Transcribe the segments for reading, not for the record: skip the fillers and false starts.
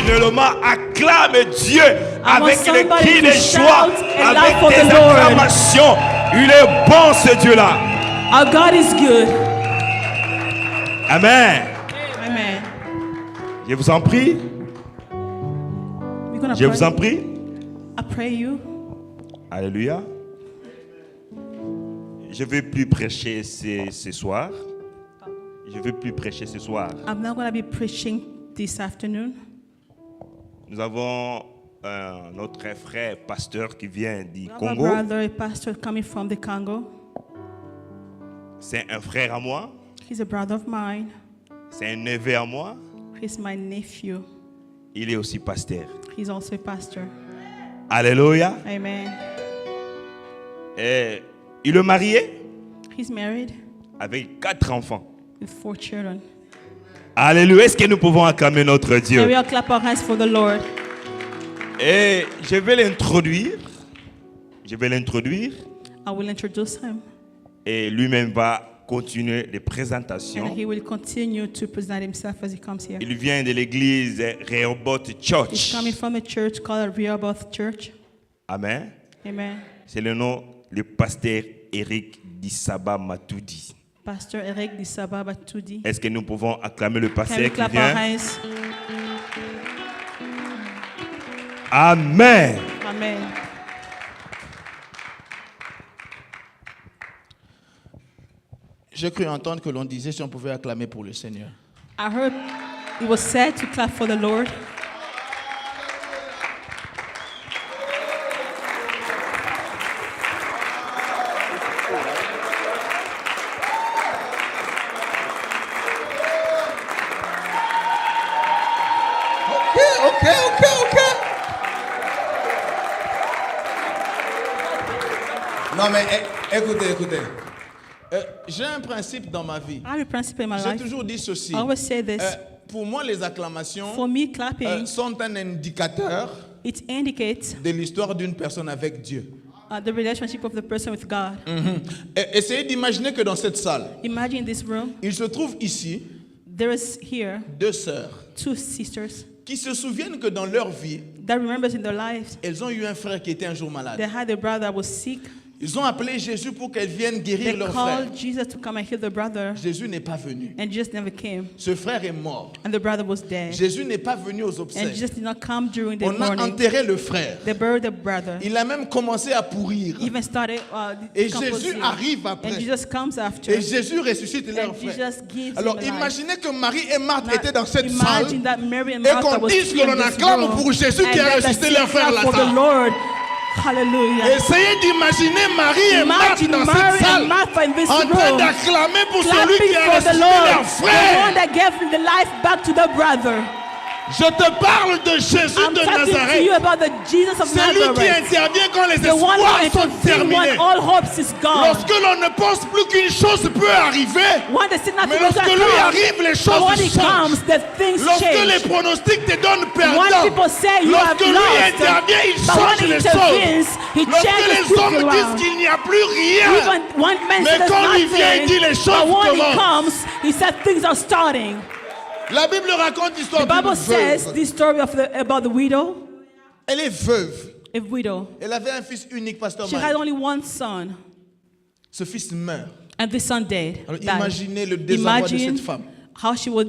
continuellement acclame Dieu avec le somebody cri to de joie, shout and avec laugh for des the Lord. acclamations. Il est bon ce Dieu-là. Our God is good. Amen. Amen. Je vous en prie. We're gonna Je pray. vous en prie. I pray you. Alléluia. Je ne veux plus prêcher ce soir. Je ne veux plus prêcher ce soir. I'm not going to be preaching this afternoon. Nous avons notre frère pasteur qui vient du We have a Congo. brother, a pastor coming from the Congo. C'est un frère à moi. He's a brother of mine. C'est un neveu à moi. He's my nephew. Il est aussi pasteur. He's also a pastor. Alléluia. Amen. Et il est marié He's married avec 4 enfants. with 4 children. Alléluia. Est-ce que nous pouvons acclamer notre And we Dieu? all clap our hands for the Lord. Et je vais l'introduire. Je vais l'introduire. I will introduce him. Et lui-même va continuer les And présentations. he will continue to present himself as he comes here. Il vient de l'église Rehoboth He's Church. coming from a church called Rehoboth Church. Amen. Amen. C'est le nom du pasteur Eric Dissaba Matoudi. Pastor Eric Dissaba Matoudi. Est-ce que nous pouvons acclamer le Can we pasteur qui clap our vient? hands? Amen. Amen. J'ai cru entendre que l'on disait si on pouvait acclamer pour le Seigneur. I heard it was said to clap for the Lord. Ok. Non mais écoutez. J'ai un principe dans ma vie. I have a principle in my J'ai life. toujours dit ceci. I always say this. Pour moi, les acclamations For me, clapping, sont un indicateur it indicates de l'histoire d'une personne avec Dieu. the relationship of the person with God. Essayez d'imaginer que dans cette salle, Imagine this room. il se trouve ici There is here 2 sœurs 2 sisters qui se souviennent que dans leur vie, that remembers in their lives elles ont eu un frère qui était un jour they malade. had a brother that was sick. Ils ont appelé Jésus pour qu'elle vienne guérir They leur frère. called Jesus to come and heal the brother, Jésus n'est pas venu. and Jesus never came. Ce frère est mort. And the brother was dead. Jésus n'est pas venu aux And obsèques. Jesus did not come during the On a morning. enterré le frère. They buried the brother. Il a même commencé à pourrir. Even started Et decomposing. Jésus arrive And après. Jesus comes after. Et Jésus ressuscite leur And frère. Jesus gives Alors him life. imaginez que Marie et Marthe Now, étaient dans cette salle imagine that Mary and et Martha qu'on was dise que in l'on this acclame room, pour Jésus qui and a that ressuscité they leur frère clap for the Lazare. Lord. Hallelujah. Essayez d'imaginer Marie et Marthe Imagine dans Mary cette salle and Martha in this en train room, d'acclamer pour celui clapping qui a for the ressuscité Lord, leur the one frère. that gave the life back to the brother. Je te parle de Jésus I'm de talking to you Nazareth. about the Jesus of C'est lui qui Nazareth, intervient quand les the one who espoirs sont intervenes when terminés. all hopes is gone. Lorsque l'on ne pense plus qu'une chose peut arriver, When they see nothing mais else lorsque lui arrive, les but when choses he comes, changent. the things Lorsque les change. pronostics te donnent When perdant, people say you have lorsque lui lost, intervient, il but change when he les intervenes, choses. he Lorsque changes les things hommes disent around. qu'il n'y a plus rien, Even one man mais says quand il vient, il dit les nothing, choses but when he commencent. comes, he said things are starting. La Bible raconte l'histoire The Bible d'une says veuve. this story about the widow. Elle est veuve. A widow. Elle avait un fils unique, pasteur She Mike. had only one son, Ce fils meurt. and this son died. Alors died. imaginez le désarroi de Imagine cette femme. how she was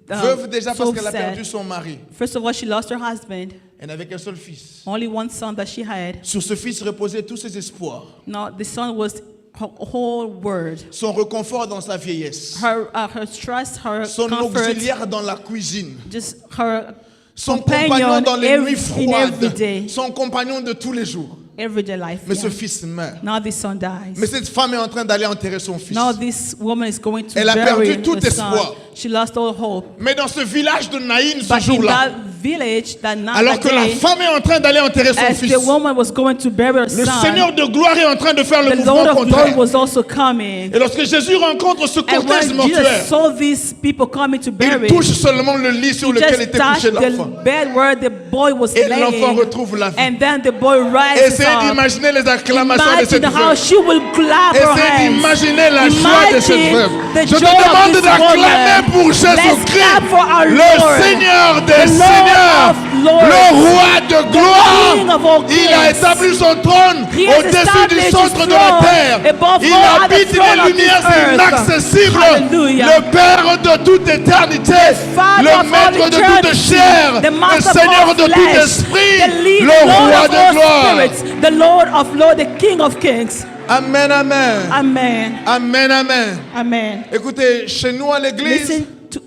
Veuve déjà parce so qu'elle a sad. perdu son mari. First of all, she lost her husband, Elle n'avait qu'un seul fils. only one son that she had. Sur ce fils reposaient tous ses espoirs. Now, the son was her whole world. Son réconfort dans sa vieillesse. Her trust, her Son comfort, auxiliaire dans la cuisine. just her Son compagnon dans les nuits in every froides. day, Son compagnon de tous les jours. everyday life. Mais yeah. ce fils meurt. Now this son dies. Mais cette femme est en train d'aller enterrer son fils. Now this woman is going to Elle a bury perdu tout her son. espoir. She lost all hope. Mais dans ce village de Naïm, ce But in jour-là, that village, that night, alors que la day, femme est en train d'aller enterrer son as fils, the woman was going to bury her le son, Seigneur de gloire est en train de faire le the Lord mouvement of Lord contraire. was also coming. Et lorsque Jésus rencontre ce And cortège when mortuaire, Jesus saw these people coming to bury, il touche seulement le lit sur he lequel just était couché touched the l'enfant. bed where the boy was Et l'enfant laying, retrouve la vie. and then the boy rises Essayez up. d'imaginer les acclamations de cette Imagine how veuve. she will clap her Essayez hands. d'imaginer la joie de cette Imagine veuve. the Je te joy of demande this d'acclamer woman. pour Let's clap Jésus-Christ, for our le Lord, Seigneur des the Lord Seigneurs, of lords, le Roi de gloire. King of all Il a kings. établi son trône He has au-dessus du established centre his de la throne terre. above Il all other habite throne les of lumières this earth. inaccessibles. Hallelujah. Le Père de toute éternité, Father le of all Maître de toute eternity, chair, the le Master of Seigneur all de tout flesh, esprit, the le Lord Roi of de all gloire. spirits, the Lord of lords, the King of kings. Amen, amen. Amen. Amen, amen. Amen. Écoutez, chez nous à l'église, Listen to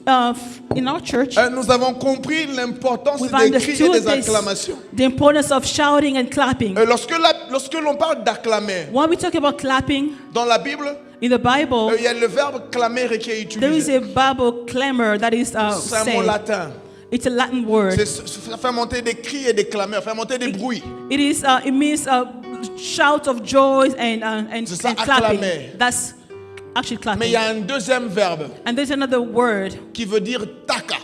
in our church, nous avons compris l'importance we've des cris et understood des this, acclamations. the importance of shouting and clapping. Lorsque l'on parle d'acclamer, When we talk about clapping dans la Bible, in the Bible, il y a le verbe clamer qui est there is utilisé. a Bible clamor that is C'est un mot said. latin. It's a Latin word. Ça fait monter des cris et des clameurs, faire monter des bruits. It is. It means shout of joy and C'est ça, clapping. acclamer. That's actually Mais il clapping. y a un deuxième verbe And there's another word qui veut dire taka.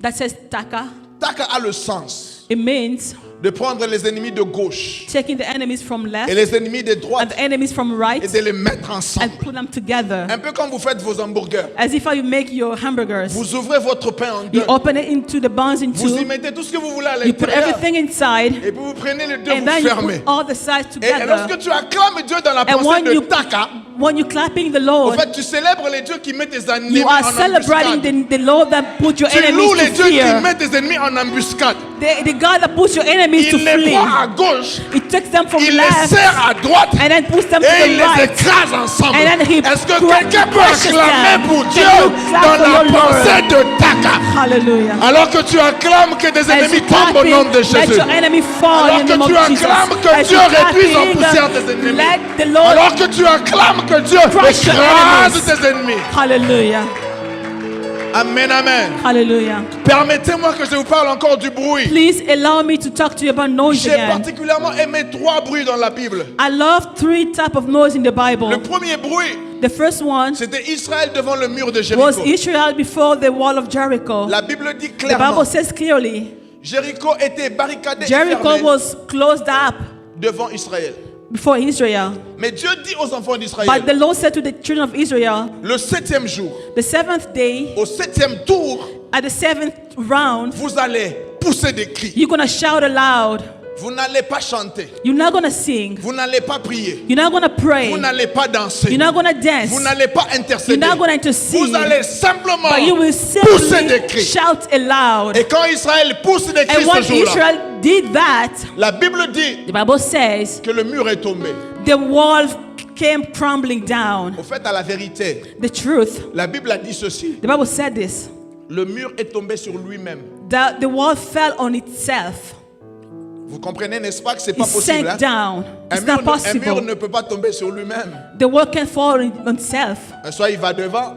that says taka. Taka a le sens It means de prendre les ennemis de gauche taking the enemies from et left les ennemis de and droite the enemies from right et de les mettre and ensemble. put them together. Un peu comme vous faites vos hamburgers. As if you make your hamburgers. Vous ouvrez votre pain en You deux. open it into the buns in Vous y two. mettez tout ce que vous voulez à You put l'intérieur. everything inside. Et puis vous prenez les deux, And vous then you fermez. put all the sides Et together. lorsque tu acclames Dieu dans la And pensée de taka, when you're clapping the en Lord, fait tu célèbres les dieux qui mettent tes ennemis you en are celebrating embuscade. the Lord that put your Tu loues enemies les to dieux qui fear. mettent tes ennemis en embuscade. The God that puts your enemies to Il les flee. prend à gauche, He takes them from il les left serre à droite and then puts them to et il the les right. écrase ensemble. And then he Est-ce que cru- quelqu'un peut crushes acclamer them. pour Can Dieu you clap dans for la your Lord? pensée de taka? Hallelujah. Alors que tu acclames que des As ennemis you tombent au nom de clapping, let Jésus. your enemy fall Alors in que the name tu of Jesus. acclames que As Dieu you réduise en clapping, poussière tes ennemis. let the Lord Alors que tu acclames que Dieu crush your écrase enemies. tes ennemis. Hallelujah. Amen, amen. Hallelujah. Permettez-moi que je vous parle encore du bruit. Please allow me to talk to you about noise J'ai again. particulièrement aimé 3 bruits dans la Bible. I love 3 types of noise in the Le Bible. premier bruit, The first one c'était Israël devant le mur de was Jéricho. Israel before the wall of Jericho. La Bible dit The clairement, Bible says clearly, Jéricho était barricadé et Jericho fermé was closed up devant Israël. before Israel. Mais Dieu dit aux enfants But d'Israël, the Lord said to the children of Israel, le 7e jour, the 7th day, au 7e tour, at the 7th round, vous allez pousser des cris. you're going to shout aloud. Vous n'allez pas chanter. You're not going to sing. Vous n'allez pas prier. You're not going to pray. Vous n'allez pas danser. You're not going to dance. Vous n'allez pas intercéder. You're not going to intercede. Vous allez simplement But you will pousser des simply cris. shout aloud. Et quand Israël pousse des cris And when ce jour-là, Israel did that, la Bible dit the Bible says que le mur est tombé. the wall came crumbling down. Au fait, à la vérité, The truth, la Bible a dit ceci. the Bible said this, Le mur est tombé sur lui-même. that the wall fell on itself. Vous comprenez, n'est-ce pas, que c'est pas It possible. sank Hein? down. Un It's mur, not un mur possible. ne peut pas tomber sur lui-même. The wall can fall on itself. Soit il va devant,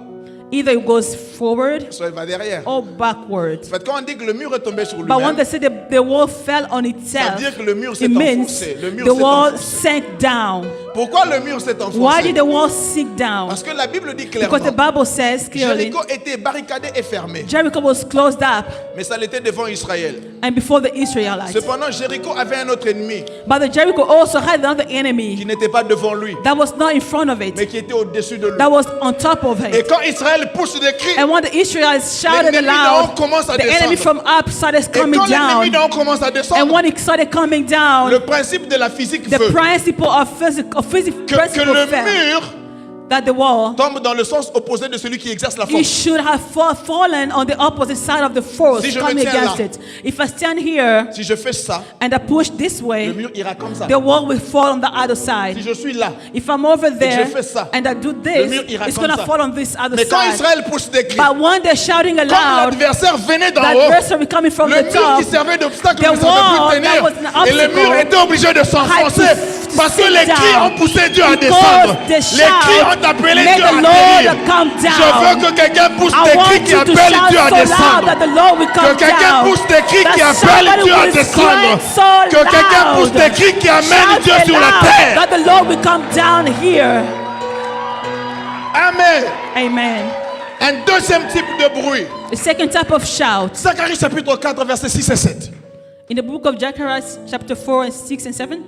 Either it goes forward soit il va derrière. or backward. En fait, quand on dit que le mur est tombé sur But when lui-même, they say the wall fell on ça itself, veut dire que le mur s'est it means enfoncé. Le mur the s'est wall enfoncé. sank down. Pourquoi le mur s'est Why enfoncé? did the wall sink down? Parce que la Bible dit Because the clairement, Bible says clearly, Jéricho était barricadé et fermé, Jericho was closed up mais ça l'était devant Israël. and before the Israelites. Cependant, Jéricho avait un autre ennemi But the Jericho also had another qui enemy n'était pas devant lui, that was not in front of mais it, qui était au-dessus de lui. that was on top of Et it. quand Israël pousse des cris, And when the Israelites shouted l'ennemi d'en haut aloud, commence à the enemy descendre. from up started Et coming quand l'ennemi down. d'en haut commence à And descendre, when it started coming le down, principe de la physique the veut principle of physical que principle le fell, mur that the wall, tombe dans le sens opposé de celui qui exerce la it force. should have fallen on the opposite side of the force Si je me coming tiens against là, it. If I stand here Si je fais ça, and I push this le way, mur ira comme ça. the wall will fall on the other Si side. je suis là, If I'm over there je fais ça, and I do le this, mur ira it's comme going to ça. fall on this other mais quand side. Israël pousse des cris, But when they're shouting comme aloud, l'adversaire venait the d'en haut, adversary coming from le the mur top, qui servait d'obstacle the ne savait wall plus that tenir. was an Et le obstacle mur était obligé de s'enfoncer had to parce que sit les cris down. ont poussé Dieu à Because descendre. the Les shout cris ont appelé made Dieu the à Lord venir. come Je down. veux que quelqu'un pousse I des want cris qui you to appellent shout Dieu à so loud descendre. that the Lord will Que come quelqu'un down. pousse des cris qui That appellent somebody Dieu à will descendre. scream so Que quelqu'un loud. pousse des cris qui amènent Shout Dieu sur la aloud terre. that the Lord will come down here. Amen. Amen. Un deuxième type de bruit. The second type of shout Zacharie chapitre 4 versets 6 et 7. In the book of Zechariah, chapter 4 and 6 and 7.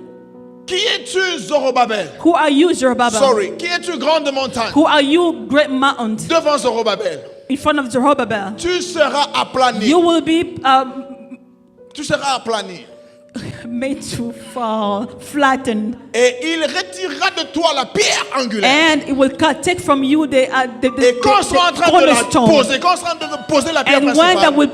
Qui es-tu, Zorobabel? Who are you, Zerubbabel? Sorry. Qui es-tu, grande montagne? Who are you, great mountain? Devant Zorobabel. In front of Zerubbabel. Tu seras aplani. You will be Tu seras aplani. made to fall, flattened. Et il retirera de toi la pierre angulaire. And it will take from you the Et quand on sera en train de la cornerstone. poser, quand on sera en train de poser la pierre And when they principale, will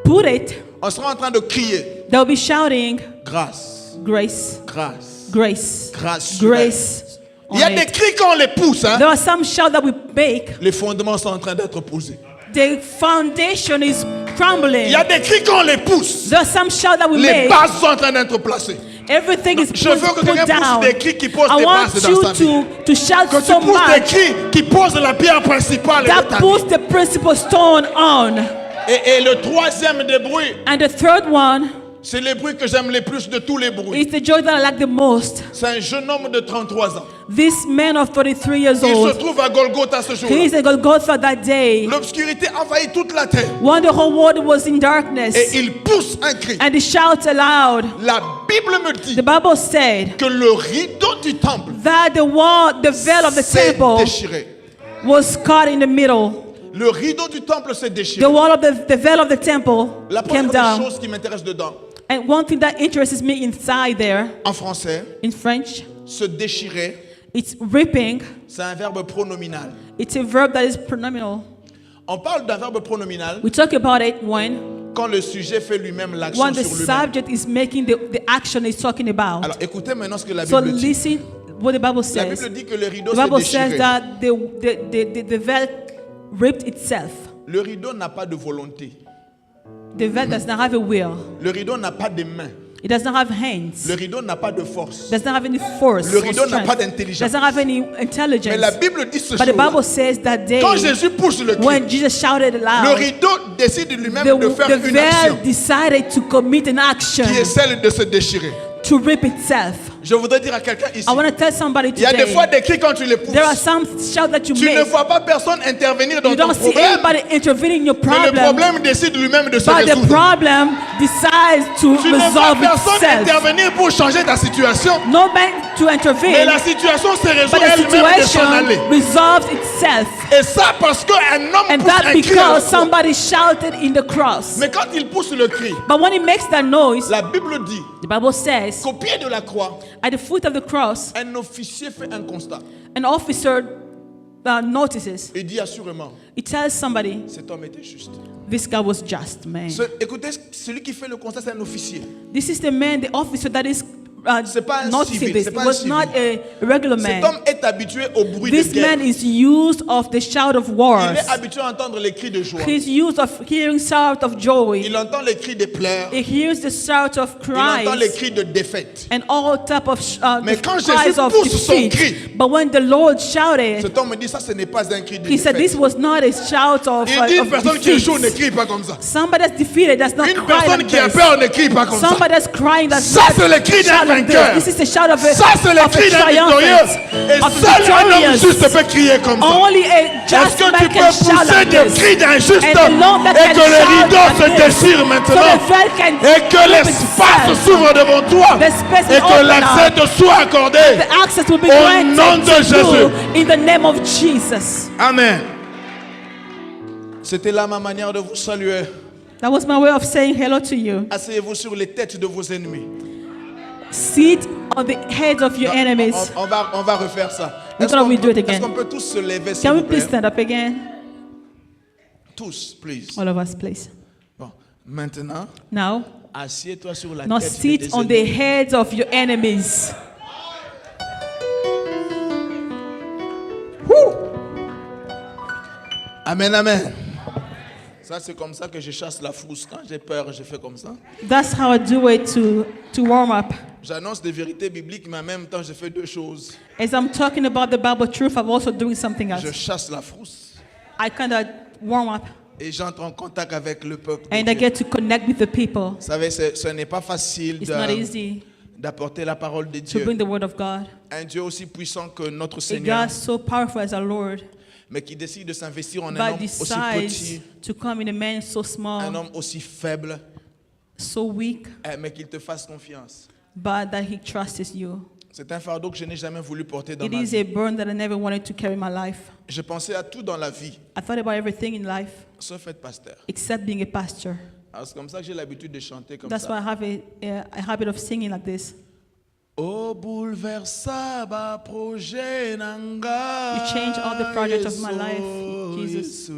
put it, on sera en train de crier they'll be shouting, grâce, grace, grâce, grace, grâce. grace. Il y a on des it. cris quand on les pousse. Hein? There are some shouts that we make. Les fondements sont en train d'être posés. The foundation is crumbling. Il y a des cris quand on les pousse. There are some shouts that we Les make. bases sont en train d'être placées. Everything is Je veux que put quelqu'un pousse down. des cris qui posent I des want bases dans you sa vie. to shout Que tu so pousses des much cris qui posent la pierre principale de that ta vie. puts the principal stone on. Et le troisième des bruits, And the third one c'est les bruits que j'aime le plus de tous les bruits. is the joy that I like the most. C'est un jeune homme de 33 ans. This man of 33 years Il se old, trouve à Golgotha ce he jour-là. is a Golgotha that day. L'obscurité envahit toute la terre. When the whole world was in darkness, Et il pousse un cri. and he shouts aloud. La Bible me dit The Bible said que le rideau du temple that the veil of the s'est temple déchiré. was cut in the middle. Le rideau du temple s'est déchiré. The wall of the veil of the temple La came première down. chose qui m'intéresse dedans, And one thing that interests me inside there, en français, in French, se déchirer, it's ripping. c'est un verbe pronominal. It's a verb that is pronominal. On parle d'un verbe pronominal We talk about it when quand le sujet fait lui-même l'action the sur lui-même. subject is making the action it's talking about. Alors écoutez maintenant ce que la So Bible dit. listen what the Bible La says. Bible dit que le rideau The s'est Bible says déchiré. that the veil ripped itself. Le rideau n'a pas de volonté. The veil does not have a will. Le rideau n'a pas de mains. It does not have hands. Le rideau n'a pas de force. Does not have any force. Le or rideau n'a strength. pas d'intelligence. Does not have any Mais intelligence. la Bible dit ce But the jour-là, Bible says that day quand Jésus pousse le cri, when Jesus shouted le aloud, rideau décide lui-même the de faire une veil action decided to commit an action qui est celle de se déchirer. to rip itself. Je voudrais dire à quelqu'un ici, I want to tell somebody il y a des today, fois des cris quand tu les pousses. there are some shouts that you Tu ne make. vois pas personne intervenir dans You ton don't see problème, anybody intervening in your mais le problem, problème décide lui-même de se but the résoudre. problem decides to Tu ne vois resolve personne itself. intervenir pour changer ta situation, No man to mais intervene, la situation se résout but the elle-même de s'en aller. situation resolves itself. Et ça parce qu'un homme And pousse that un cri à la because fois. somebody shouted in the cross. Mais quand il pousse le cri, But when he makes that noise, la Bible dit the Bible says, qu'au pied de la croix, at the foot of the cross, un officier fait un constat. an officer notices. Il dit assurément, He tells somebody, cet homme était juste. this guy was just, man. Écoutez, celui qui fait le constat, c'est un officier. This is the man, the officer that is C'est pas un noticing civil, this. c'est It pas un was civil. not a regular Cet man. homme est habitué au bruit de This guerre. man is used of the shout of Il wars. est habitué à entendre les cris de joie. He's used of hearing shout of joy. Il entend les cris de pleurs. He hears the shout of Il entend les cries cris de défaite. and all type of Mais the quand cries Jésus of pousse son defeat. cri, But when the Lord shouted, Cet homme me dit, ça, ce n'est pas un cri de he said this défaite. was not a shout of, Il dit, une of personne qui échoue ne defeat. crie pas comme ça. Somebody that's defeated does not Une cry personne like qui a this. peur ne crie pas comme ça. Somebody that's crying does Ça, not c'est le cri d'un shout like vainqueur. this. This is the shout of a, Ça, c'est le of a cri d'un victorieux. triumphant, Et of seul un homme victorious. juste peut crier comme ça. Only a Est-ce just que man tu can peux shout pousser like des this. cris d'un juste And the Lord that et can que le shout rideau like se this. déchire So maintenant the veil can et que rip l'espace itself. s'ouvre devant toi The space et will que open l'accès up. te soit accordé. The access will be Au granted nom de to Jésus. you in the name of Jesus. Amen. C'était là ma manière de vous saluer. That was my way of saying hello to you. Asseyez-vous sur les têtes de vos ennemis. Sit on the heads of your enemies. On va refaire ça. We're gonna redo it again. Est-ce qu'on peut tous se lever, s'il Can we vous plaît? please stand up again? Tous, please. All of us, please. Bon, maintenant, Now, assieds-toi sur la now tête sit de tes on the ennemis. heads of your enemies. Amen, amen. Ça, c'est comme ça que je chasse la frousse. Quand j'ai peur, je fais comme ça. That's how I do it to warm up. J'annonce des vérités bibliques, mais en même temps, je fais deux choses. As I'm talking about the Bible truth, I'm also doing something Je else. chasse la frousse I kind of warm up et j'entre en contact avec le peuple. de and I Dieu. get to connect with the people. Vous savez, ce n'est pas facile It's not easy d'apporter la parole de to Dieu. bring the word of God. Un Dieu aussi puissant que notre A Seigneur, God so powerful as our Lord, mais qui décide de s'investir en un but homme aussi decides petit, to come in a man so un small, homme aussi faible, so weak, mais qu'il te fasse confiance. but that He trusts you. C'est un fardeau que je n'ai jamais voulu porter dans It ma is vie. a burden that I never wanted to carry in my life. Je pensais à tout dans la vie, I thought about everything in life sauf être pasteur. except being a pastor. Alors c'est comme ça que j'ai l'habitude de chanter comme That's why ça. I have a habit of singing like this. Oh bouleversa ba projet nanga. You change all the projects of my life, Jesus.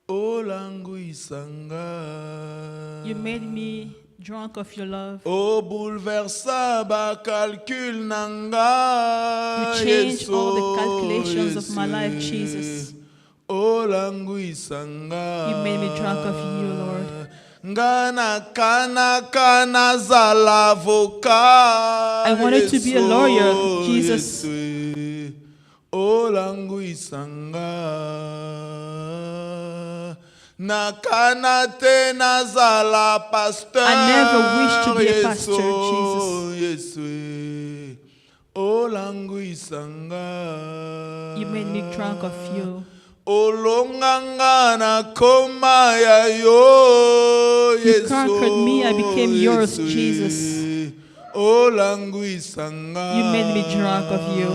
Oh langu isanga. You made me drunk of your love. Oh bouleversa ba calcul nanga. You changed all the calculations of my life, Jesus. Oh langu isanga. You made me drunk of you, Lord. Ngana kana kana zalavoka. I wanted to be a lawyer, Jesus. O langu isanga. Nakana te nazala pasteur. I never wished to be a pastor, Jesus. Jesus. O langu isanga. You made me drunk of you. Olonganga na koma ya yo. You conquered me, I became yours, Jesus. Olangu isanga. You made me drunk of you.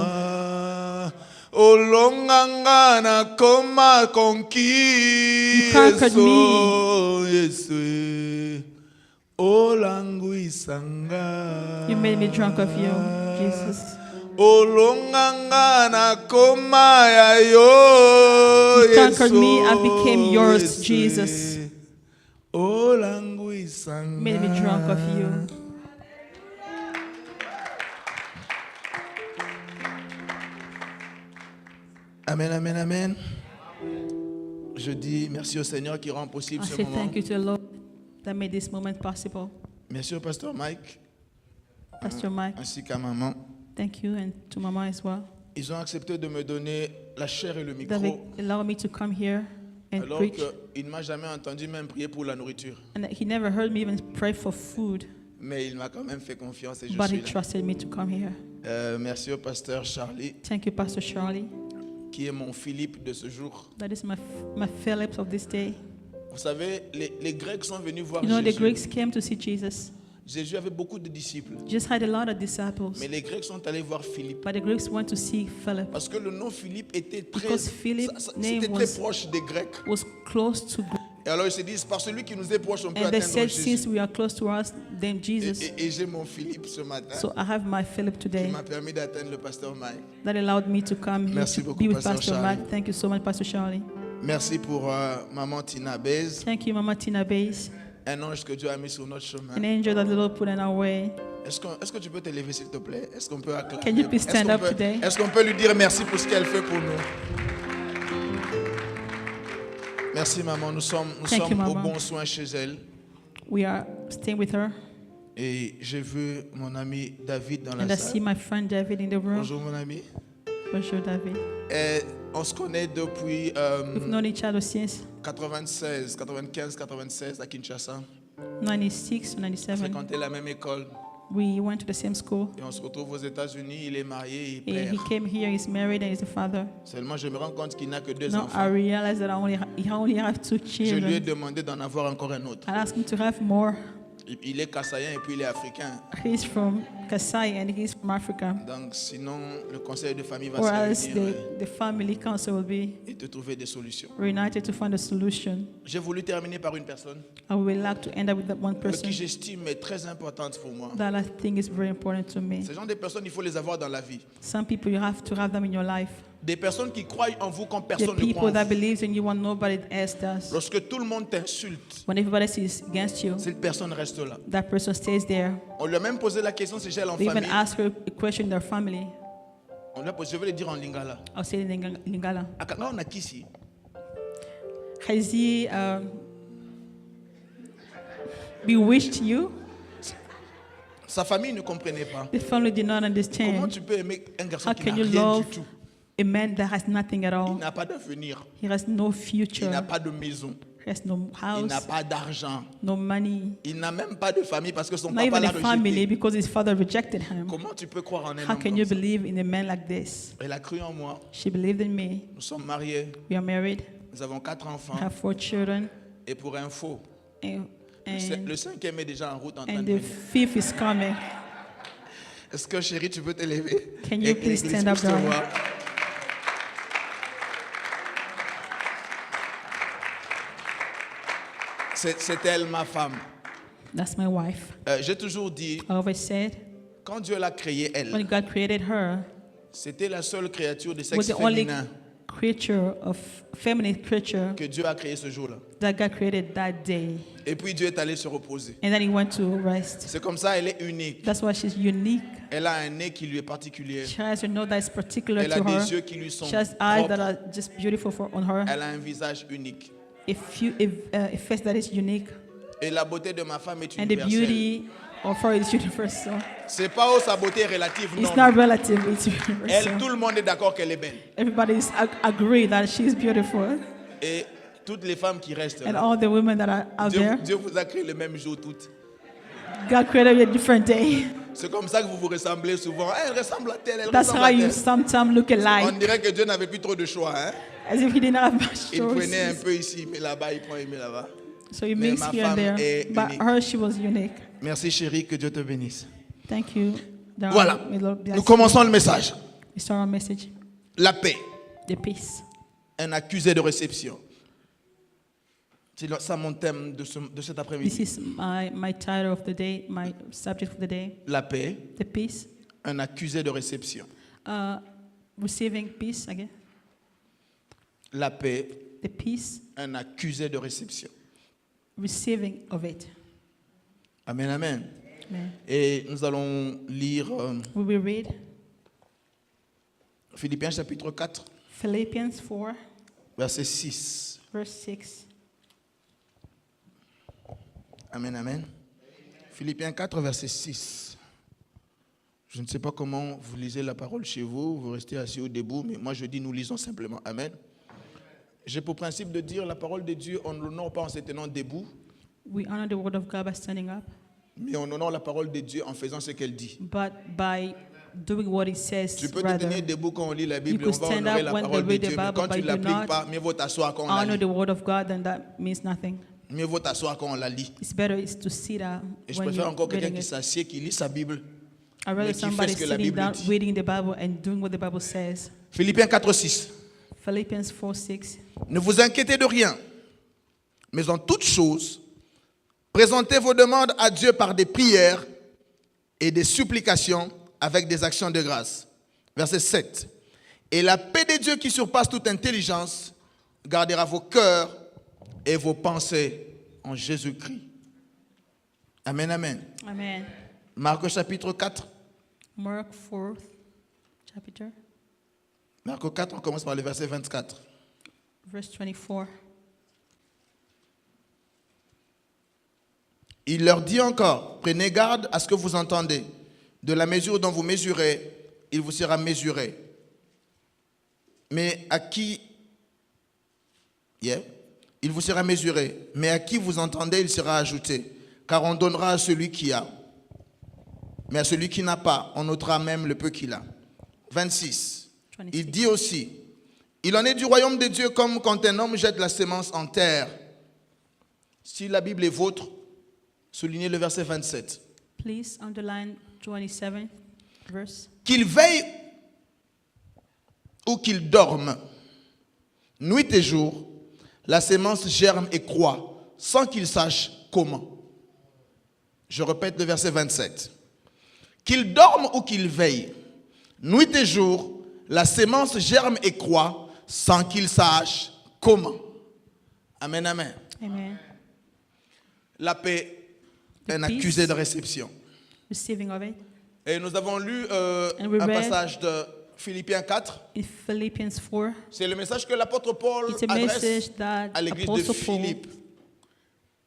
Olonganga na koma conquis. You conquered me. Olangu isanga. You made me drunk of you, Jesus. Olonganga na koma ya yo. You conquered me, I became yours, Jesus. Olangu isanga. Made me drunk of you. Amen, amen, amen. Je dis merci au Seigneur qui rend possible I ce say moment. thank you to the Lord that made this moment possible. Merci au pasteur Mike Pastor Mike, ainsi qu'à maman. thank you, and to Mama as well. Ils ont accepté de me donner la chair et le That they micro allowed me to come here and alors preach. qu'il ne m'a jamais entendu même prier pour la nourriture. And that He never heard me even pray for food, Mais il m'a quand même fait confiance et je but He suis là. trusted me to come here. Merci au pasteur Charlie Thank you, Pastor Charlie. qui est mon Philippe de ce jour. That is my Phillips of this day. Vous savez, les Grecs sont venus voir You know, the Jésus. Greeks came to see Jesus. Jésus avait beaucoup de disciples. Jesus had a lot of disciples, Mais les Grecs sont allés voir Philippe. but the Greeks went to see Philip. Parce que le nom Philippe était très, Because Philip name c'était très was- proche des Grecs. Was close to God. Et alors ils se disent, par celui qui nous est proche, on peut And they atteindre said, Jésus. since we are close to us, then Jesus. Et j'ai mon Philippe ce matin So I have my Philip qui today m'a permis d'atteindre le pasteur Mike. that allowed me to come here Merci to beaucoup, be with Pasteur Pastor Charlie. Mike. Thank you so much, Pastor Charlie. Merci pour maman Tina Bez, Thank you, Mama Tina Bays, un ange que Dieu a mis sur notre chemin. an angel that the Lord put in our way. Est-ce que tu peux te lever s'il te plaît? Est-ce qu'on peut acclamer? Can you please stand up today? Est-ce qu'on peut lui dire merci pour ce qu'elle fait pour nous? Merci maman, nous sommes Thank you, au Maman. bon soin chez elle. We are staying with her. Et j'ai vu mon ami David dans And la I see salle. my friend David in the room. Bonjour mon ami. Bonjour, David. Et on se connaît depuis We've known each other since 95 à Kinshasa. 96 or On 97. fréquentait la même école. We went to the same school. Et on se retrouve aux États-Unis. Il est marié, il est He père. came here, he's married, and he's a father. Seulement, je me rends compte qu'il n'a que 2 Now I enfants. realize that he only have 2 Je lui ai children. demandé d'en avoir encore un autre. I asked him to have more. Il est kassaïen et puis il est africain. He's from Kasai and he's from Africa. Donc, sinon, le conseil de famille va Or se else réunir the family council will be et te trouver des solutions. reunited to find a solution. J'ai voulu terminer par une personne I would like to end up with that one qui person j'estime est très importante pour moi. that I think is very important to me. Ce genre de personnes, il faut les avoir dans la vie. Some people, you have to have them in your life. Des personnes qui croient en vous quand The personne ne people croit en that vous. believes in you when nobody else does. Lorsque tout le monde t'insulte, When everybody is against you, cette personne reste là. that person stays there. On lui a même posé la question si j'ai en They even famille. ask her a question in their family. On lui a posé, je vais le dire en lingala. I'll say it in Lingala. Là, on a qui ici? Has he bewitched you? Sa famille ne comprenait pas. The family did not Comment understand. tu peux aimer un garçon How qui n'a can you rien love du tout? a man that has nothing at Il all? n'a pas d'avenir. He has no Il future. n'a pas de maison. He has no Il n'a house, pas d'argent. no money, Il n'a même pas de famille parce que son not papa even l'a a family rejeté. because his father rejected him. Comment tu peux croire en un How homme can comme you ça? believe in a man like this? Elle a cru en moi. She believed in me. Nous sommes mariés. We are married. Nous avons 4 I enfants. have 4 children. Et pour info, And Le cinquième est déjà en route en train and de the venir. fifth is coming. Est-ce que chérie, tu peux te lever? Can you Et please l'église stand up, puisse te darling? voir. C'est elle, ma femme. That's my wife. J'ai toujours dit, I always said, quand Dieu l'a créée, when elle, God created her, c'était la seule créature de was sexe the only féminin creature of feminine creature que Dieu a créé ce jour-là. that God created that day. Et puis Dieu est allé se reposer. And then he went to rest. C'est comme ça, elle est unique. That's why she's unique. Elle a un nez qui lui est particulier. She has a nose that is particular Elle a to her. des yeux qui lui sont She has eyes that propres. are just beautiful on her. Elle a un visage unique. A face that is unique. Et la beauté de ma femme est And the universelle. beauty of her is universal. C'est pas où sa beauté est relative, non. It's not relative, it's Elle, universal. tout le monde est d'accord qu'elle est belle. Everybody agree that she's beautiful. Et toutes les femmes qui restent And là, all the women that are out there, Dieu vous a créé le même jour toutes. God created a different day. C'est comme ça que vous vous ressemblez souvent. Elle ressemble à telle, elle That's ressemble how à you telle. sometimes look On alike. dirait que Dieu n'avait plus trop de choix. Hein? As if he didn't have much Il prenait un choices. peu ici, mais là-bas, il prend, il met là-bas. So he Mais mixed ma here and femme there. est But unique. her, she was unique. Merci chérie, que Dieu te bénisse. Thank you. darling. Voilà, May the Lord bless nous you. commençons le message. We start our message. La paix, The peace. un accusé de réception. C'est ça mon thème de cet This après-midi. is my title of the day, my subject of the day. La paix, The peace. un accusé de réception. Receiving peace again. La paix, The peace. un accusé de réception. Receiving of it. Amen, amen. Amen. Et nous allons lire We will read Philippiens chapitre 4, Philippians 4, verset 6. verse 6. Amen, amen. Philippiens 4, verset 6. Je ne sais pas comment vous lisez la parole chez vous, vous restez assis ou debout, mais moi je dis nous lisons simplement. Amen. J'ai pour principe de dire la parole de Dieu, on ne l'honore pas en se tenant debout, We honor the word of God by standing up, mais on honore la parole de Dieu en faisant ce qu'elle dit. but by doing what it says Tu peux te rather. tenir debout quand on lit la Bible, You on could va stand honorer up la when parole they de read the Dieu, mais Bible, quand tu but ne you l'appliques not pas, mieux vaut t'asseoir quand on la honor lit. the word of God, then that means nothing. Mieux vaut t'asseoir quand on la lit. It's better is to sit down Et je when préfère you're encore quelqu'un reading qui it. s'assied, qui lit sa Bible. I'd mais rather qui fait somebody ce que la sitting Bible down, dit. reading the Bible and doing what the Bible says. Philippiens 4, 6. Philippians 4, 6. Ne vous inquiétez de rien, mais en toute chose, présentez vos demandes à Dieu par des prières et des supplications avec des actions de grâce. Verset 7. Et la paix de Dieu qui surpasse toute intelligence gardera vos cœurs et vos pensées en Jésus-Christ. Amen, amen. Amen. Marc chapitre 4. Mark 4, chapter, Marc 4, on commence par le verset 24. verse 24. Il leur dit encore, prenez garde à ce que vous entendez. De la mesure dont vous mesurez, il vous sera mesuré. Mais à qui... Il vous sera mesuré. Mais à qui vous entendez, il sera ajouté. Car on donnera à celui qui a. Mais à celui qui n'a pas, on ôtera même le peu qu'il a. 26. Il dit aussi, il en est du royaume de Dieu comme quand un homme jette la semence en terre. Si la Bible est vôtre, soulignez le verset 27. Please underline 27 verse. Qu'il veille ou qu'il dorme, nuit et jour, la sémence germe et croît, sans qu'il sache comment. Je répète le verset 27. Qu'il dorme ou qu'il veille, nuit et jour, la sémence germe et croît, sans qu'il sache comment. Amen, amen. Amen. La paix, un peace. accusé de réception. Receiving of it. Et nous avons lu And we un read passage de Philippiens 4. In Philippians 4, C'est le message que l'apôtre Paul it's a adresse message that à l'église de Apostle Paul Philippe.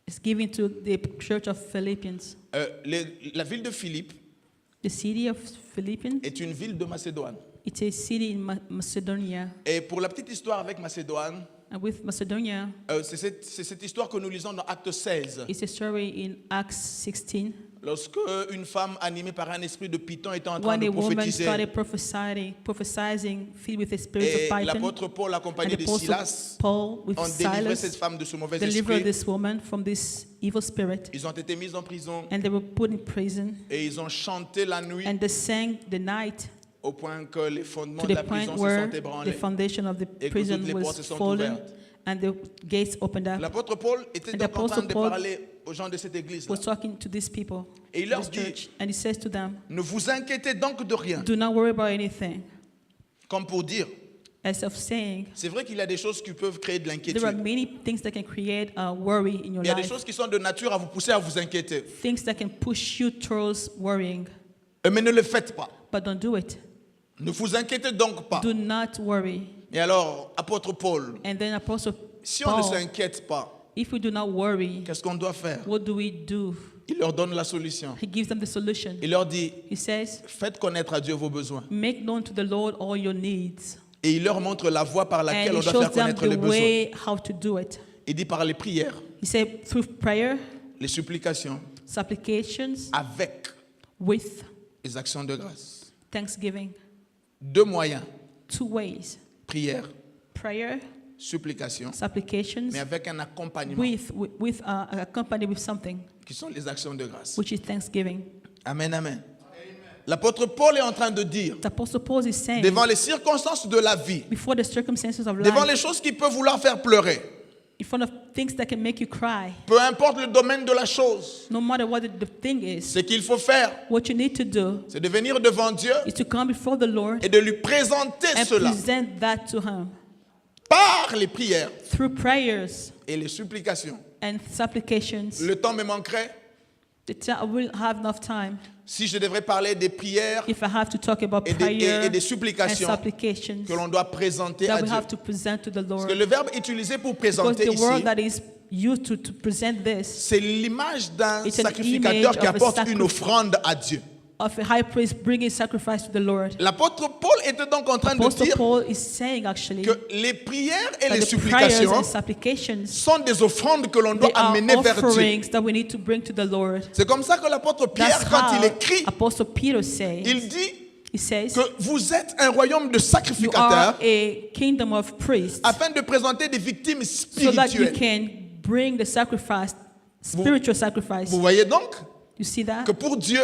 is giving to the church of Philippians. La ville de Philippe The city of Philippians, est une ville de Macédoine. it's a city in Macedonia. Et pour la petite histoire avec Macédoine, And with Macedonia, c'est cette histoire que nous lisons dans Acte 16. it's a story in Acts 16. Lorsque une femme animée par un esprit de Python était en train when de a woman prophétiser, started prophesying, filled with the spirit of et Python, l'apôtre Paul, accompagné and de the apostle Silas, Paul with ont délivré cette Silas femme de ce mauvais delivered esprit. this woman from this evil spirit, Ils ont été mis en prison and they were put in prison, et ils ont chanté la nuit and they sang the night au point que les fondements to de the la point prison se where sont the ébranlés. foundation of the Et que prison toutes les portes was se sont fallen, ouvertes. and the gates opened up. L'apôtre Paul était And donc the en train apostle de Paul parler aux gens de cette église. Was talking to these people, Et il leur this dit, church, and he says to them, ne vous inquiétez donc de rien. do not worry about anything. Comme pour dire, As of saying, c'est vrai qu'il y a des choses qui peuvent créer de there are l'inquiétude. many things that can create worry in your Il y a des life, choses qui sont de nature à vous pousser à vous inquiéter. things that can push you towards worrying, Mais ne le faites pas. but don't do it. Ne vous inquiétez donc pas. Do not worry. Et alors, apôtre Paul, And then Apostle si on ne Paul, s'inquiète pas, if we do not worry, qu'est-ce qu'on doit faire? what do we do? Il leur donne la solution. He gives them the solution. Il leur dit, He says, faites connaître à Dieu vos besoins. make known to the Lord all your needs. Et il leur montre la voie par laquelle And on he doit shows faire them connaître the les besoins. way how to do it. Il dit par les prières, He said through prayer, les supplications, supplications, avec with les actions de grâce. thanksgiving. Deux moyens, 2 ways. prière, Prayer, supplication, supplications, mais avec un accompagnement with accompanied with something, qui sont les actions de grâce. which is thanksgiving. Amen, amen. L'apôtre Paul est en train de dire, The Apostle Paul is saying, devant les circonstances de la vie, before the circumstances of devant life, les choses qui peuvent vouloir faire pleurer, in front of things that can make you cry, peu importe le domaine de la chose, no matter what the thing is, ce qu'il faut faire, what you need to do c'est de venir devant Dieu is to come before the Lord et de lui présenter and cela present that to Him par les prières through prayers et les supplications. and supplications. Le temps me manquerait I will have enough time si je devrais parler des prières if I have to talk about et prayer des and supplications supplications que l'on doit présenter that à we Dieu. have to present to the Parce Lord. que le verbe utilisé pour Because présenter the word ici, that is used to present this c'est l'image d'un It's an sacrificateur image qui of a apporte une sacrifice. offrande à Dieu. of a high priest bringing sacrifice to the Lord. L'apôtre Paul était donc en train de Apostle dire Paul is saying actually que les prières et that les the prayers supplications and supplications, sont des offrandes que l'on doit they are amener vers Dieu. offerings that we need to bring to the Lord. C'est comme ça que l'apôtre Pierre, That's quand il how écrit, Apostle Peter says. il dit He says, que vous êtes un royaume de you are sacrificateurs a kingdom of priests afin de présenter des victimes so that you spirituelles. can bring the sacrifice, spiritual sacrifice. Vous voyez donc You see that? que pour Dieu,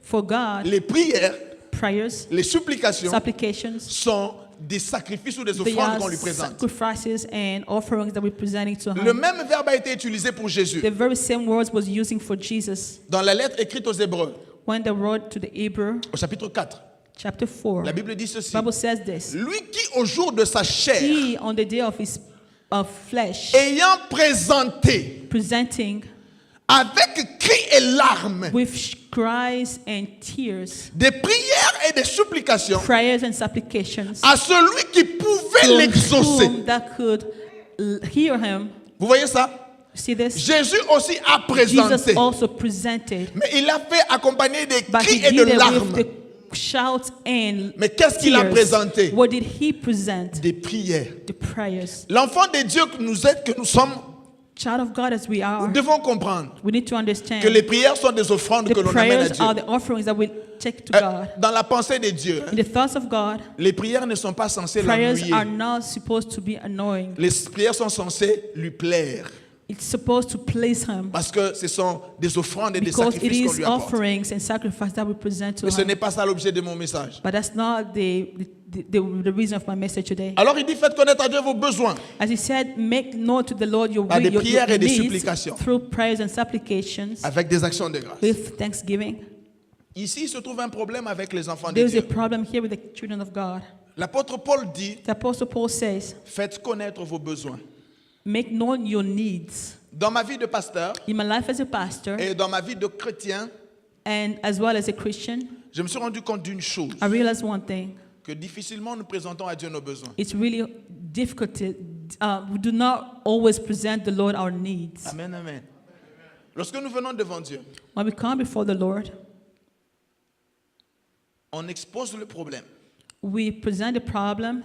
For God, les prières, prayers, les supplications supplications, sont des sacrifices ou des they offrandes are qu'on lui présente. sacrifices and offerings that we're presenting to Le Him. même verbe a été utilisé pour Jésus The very same words was using for Jesus dans la lettre écrite aux Hébreux, when they wrote to the Hebrew, au chapitre 4. chapter 4. La Bible dit ceci. The Bible says this. Lui qui, au jour de sa chair, He, on the day of his flesh, ayant présenté presenting avec cris et larmes with cries and tears, des prières et des supplications prayers and supplications, à celui qui pouvait from l'exaucer. whom that could hear him. Vous voyez ça? See this? Jésus aussi a Jesus présenté, also presented, mais il a fait accompagner des but he cris et did de it with larmes. the shouts and Mais qu'est-ce qu'il a tears. présenté? What did he present? Des prières. The prayers. L'enfant de Dieu que nous sommes, Child of God as we nous are, devons comprendre we need to understand que les prières sont des offrandes que the l'on amène à prayers are Dieu. the offerings that we take to God. Dans la pensée de Dieu, In the thoughts of God, les prières ne sont pas censées prayers are l'ennuyer. not supposed to be annoying. Les prières sont censées lui plaire. It's supposed to please Him Parce que ce sont des offrandes et des because it sacrifices qu'on is lui apporte. offerings and sacrifice that we present to Mais ce Him. n'est pas ça l'objet de mon message. But that's not the reason of my message today. Alors il dit, faites connaître à Dieu vos besoins. As He said, make known to the Lord your, Par des your prières et des needs supplications. through prayers and supplications Avec des actions de grâce. with thanksgiving. Ici, il se trouve un problème avec les enfants de There is a Dieu. problem here with the children of God. L'apôtre Paul dit, The Apostle Paul says, faites connaître vos besoins. make known your needs. Dans ma vie de pasteur In my life as a pastor et dans ma vie de chrétien, and as well as a Christian, je me suis rendu compte d'une chose, I realized one thing. que difficilement nous présentons à Dieu nos besoins. It's really difficult. We do not always present the Lord our needs. Amen, amen. Lorsque nous venons devant Dieu, When we come before the Lord, on expose le problème. we present the problem,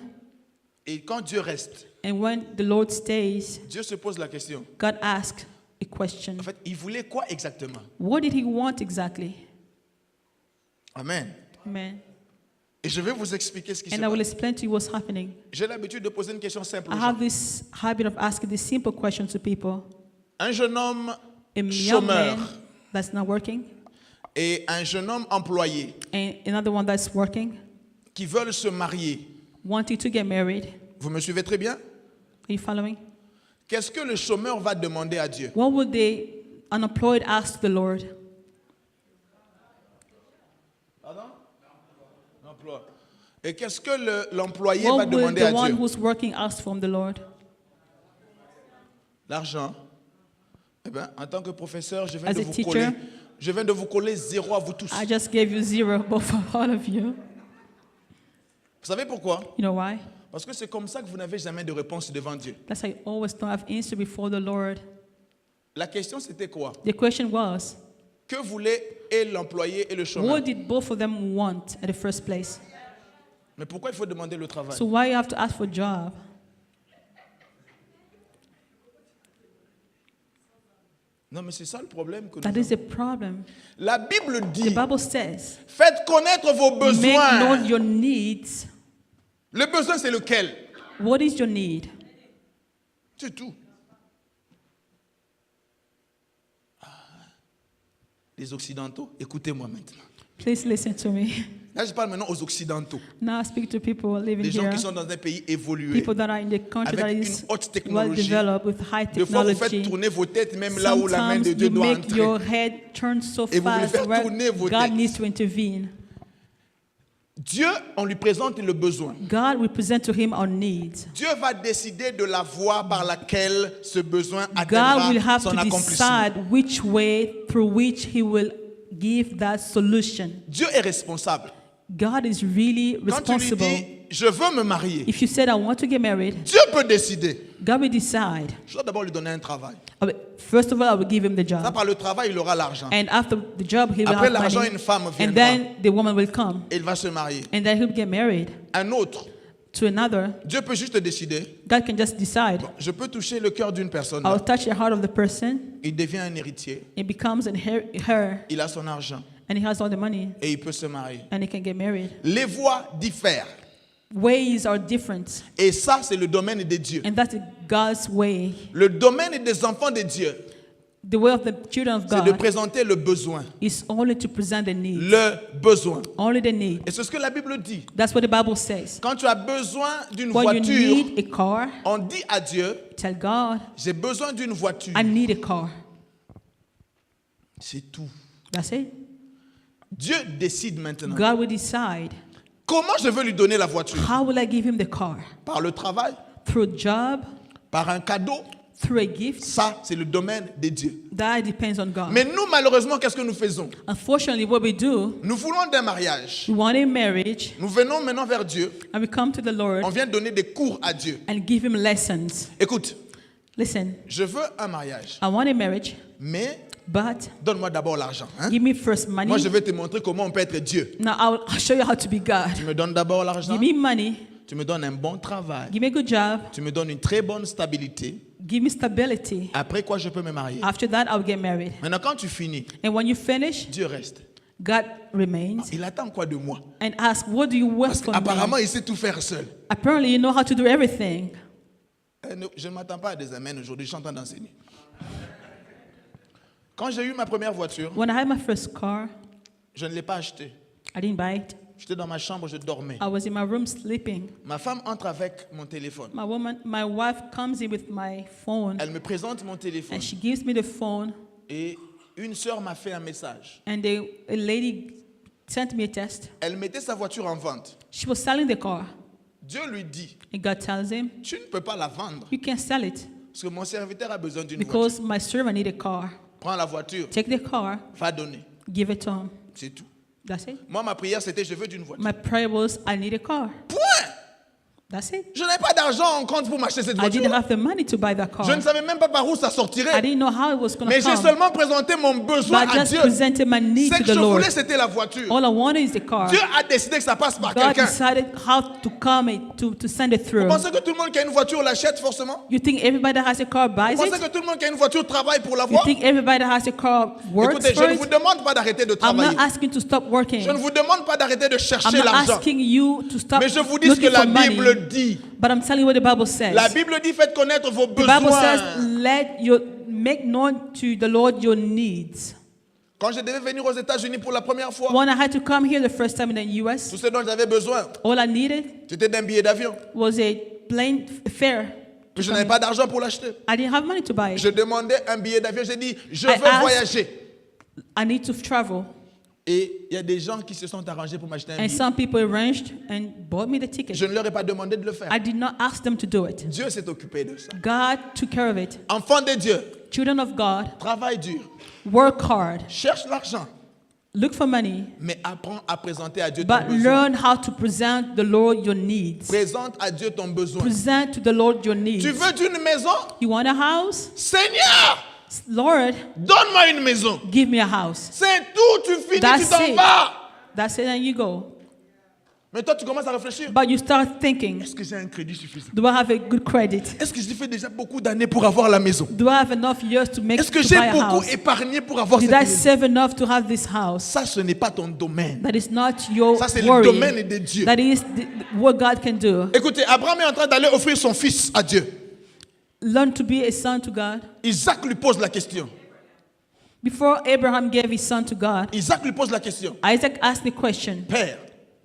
Et quand Dieu reste, and when the Lord stays, Dieu se pose la question, God asks a question. En fait, il voulait quoi exactement? What did he want exactly? Amen. Amen. Et je vais vous expliquer ce qui se And I will passe. explain to you what's happening. J'ai l'habitude de poser une question simple aux I gens. have this habit of asking this simple question to people. Un jeune homme A young chômeur man that's not working et un jeune homme employé and another one that's working, qui veulent se marier. wanting to get married. Vous me suivez très bien? Are you following? Qu'est-ce que le chômeur va demander à Dieu? What would the unemployed ask the Lord? Emploi. Et qu'est-ce que l'employé va What would demander the à one Dieu? who's working ask from the Lord? L'argent. Eh bien, en tant que professeur, je viens As de a vous teacher, coller. Je viens de vous coller 0 à vous tous. I just gave you 0, both for all of you. Vous savez pourquoi? You know why? Parce que c'est comme ça que vous n'avez jamais de réponse devant Dieu. That's why you always don't have answer before the Lord. La question c'était quoi? The question was, Que voulaient et l'employé et le chômeur? what did both of them want at the first place? Mais pourquoi il faut demander le travail? So why you have to ask for a job? Non, mais c'est ça le problème que nous That avons. is the problem. La Bible The dit, Bible says, faites connaître vos make besoins. known your needs. Le besoin, c'est lequel? What is your need? C'est tout. Ah. Les Occidentaux, écoutez-moi maintenant. Please listen to me. Là, je parle maintenant aux Occidentaux. Now I speak to people living Des gens here, qui sont dans un pays évolué. people that are in the country that avec is une haute well technologie. developed with high Des fois, vous faites technology. tourner vos têtes même là où la main Sometimes de Dieu you doit make your entrer. head turn so Et vous voulez fast faire where tourner vos God têtes. needs to intervene. Dieu, on lui présente le besoin. God will present to him our needs. Dieu va décider de la voie par laquelle ce besoin God atteindra will have son to accomplissement. decide which way through which he will give that solution. Dieu est responsable. God is really Quand tu lui responsible. dis, je veux me marier, If you said, I want to get married, Dieu peut décider. God will decide. Je dois d'abord lui donner un travail. First of all, I will give him the Ça, job. par le travail, il aura l'argent. And after the job, he will Après have l'argent, money. une femme And viendra. then the woman will come. Et il va se marier. And then he'll get married Un autre, to another. Dieu peut juste décider. God can just decide. Je peux toucher le cœur d'une personne. I will touch the heart of the person. Il devient un héritier. It becomes her. Il a son argent. And he has all the money. Et il peut se marier. And he can get married. Les voies diffèrent. Ways are different. Et ça, c'est le domaine de Dieu. And that's God's way. Le domaine des enfants de Dieu, The way of the children of c'est de God présenter le besoin. is only to present the need. Le besoin. Only the need. Et c'est ce que la Bible dit. That's what the Bible says. Quand tu as besoin d'une When you voiture, need a car, on dit à Dieu, tell God, j'ai besoin d'une voiture. I need a car. C'est tout. That's it. Dieu décide maintenant. God will decide. Comment je veux lui donner la voiture? How will I give him the car? Par le travail? Through a job? Par un cadeau? Through a gift? Ça, c'est le domaine de Dieu. That depends on God. Mais nous, malheureusement, qu'est-ce que nous faisons? Unfortunately, what we do, Nous voulons d'un mariage. we want a marriage, Nous venons maintenant vers Dieu. and we come to the Lord On vient donner des cours à Dieu. and give him lessons. Écoute, Listen, je veux un mariage, I want a marriage, mais but donne-moi d'abord l'argent. Hein? give me first money. Moi, je vais te montrer comment on peut être Dieu. Now I'll show you how to be God. Tu me donnes d'abord l'argent, Give me money, tu me donnes un bon travail, give me a good job, tu me donnes une très bonne stabilité. give me stability. Après quoi, je peux me marier. After that, I'll get married. Maintenant, quand tu finis, And when you finish, Dieu reste. God remains Il attend quoi de moi? and asks, what do you want Parce from me? qu'apparemment, il sait tout faire seul. Apparently, you know how to do everything. Je ne m'attends pas à des amens aujourd'hui, je suis en train d'enseigner. Quand j'ai eu ma première voiture, When I had my first car, je ne l'ai pas achetée. I didn't buy it. J'étais dans ma chambre, je dormais. I was in my room sleeping. Ma femme entre avec mon téléphone. My wife comes in with my phone Elle me présente mon téléphone. and she gives me the phone, Et une sœur m'a fait un message. and a lady sent me a text. Elle mettait sa voiture en vente. She was selling the car. Dieu lui dit, And God tells him, tu ne peux pas la vendre. you can't sell it Parce que mon serviteur a besoin d'une voiture. because my servant need a car. Prends la voiture, Take the car, va donner. give it to him. C'est tout. That's it. Moi, ma prière, c'était je veux d'une voiture. My prayer was, I need a car. Point. That's it. Je n'avais pas d'argent en compte pour m'acheter cette I didn't voiture. have the money to buy that car. Je ne savais même pas par où ça I sortirait. didn't know how it was going Mais to j'ai come. seulement présenté mon besoin But I à just Dieu. presented my need Ce to que the je Lord. voulais, c'était la voiture. All I wanted is the car. Dieu a décidé que ça passe par God quelqu'un. decided how to come it, to send it Vous through. pensez que tout le monde qui a une voiture l'achète forcément? You think everybody that has a car buys Vous pensez it? que tout le monde qui a une voiture travaille pour You l'avoir? think everybody that has a car works Écoutez, je for ne vous it? demande pas d'arrêter de I'm travailler. not asking to stop working. Je ne vous demande pas d'arrêter de I'm chercher not l'argent. asking you to stop Mais je vous dis ce que looking la for money. Bible dit. But I'm telling you what the Bible says. La Bible dit faites connaître vos The Bible says, besoins. make known to the Lord your needs. Quand je devais venir aux États-Unis pour la première fois, When I had to come here the first time in the U.S., tout ce dont j'avais besoin, all I needed c'était d'un billet d'avion. was a plane fare. Mais je n'avais pas d'argent pour l'acheter. I didn't have money to buy it. Je demandais un billet d'avion. J'ai dit, je I veux asked- voyager. I need to travel. Et il y a des gens qui se sont arrangés pour m'acheter un And billet. some people arranged and bought me the ticket. Je ne leur ai pas demandé de le faire. I did not ask them to do it. Dieu s'est occupé de ça. God took care of it. Enfant de Dieu, Children of God, travaille dur, work hard, cherche l'argent, look for money, mais apprends à présenter à Dieu ton but besoin. learn how to present the Lord your needs. Présente à Dieu ton besoin. Present to the Lord your needs. Tu veux une maison? You want a house? Seigneur, Lord, donne-moi une maison. give me a house. C'est tout, tu finis, That's tu t'en it. vas. That's it, and you go. Mais toi, tu commences à réfléchir. But you start thinking, Est-ce que j'ai un crédit suffisant? do I have a good credit? Est-ce que j'ai fait déjà beaucoup d'années pour avoir la maison? Do I have enough years to make Est-ce que to j'ai buy a beaucoup house? épargné pour avoir Did cette I maison? save enough to have this house? Ça, ce n'est pas ton domaine. That is not your Ça, c'est le worry. domaine de Dieu. That is what God can do. Écoutez, Abraham est en train d'aller offrir son fils à Dieu. Learn to be a son to God. Isaac lui pose la question. Before Abraham gave his son to God, Isaac lui pose la question. Isaac asked the question, Père,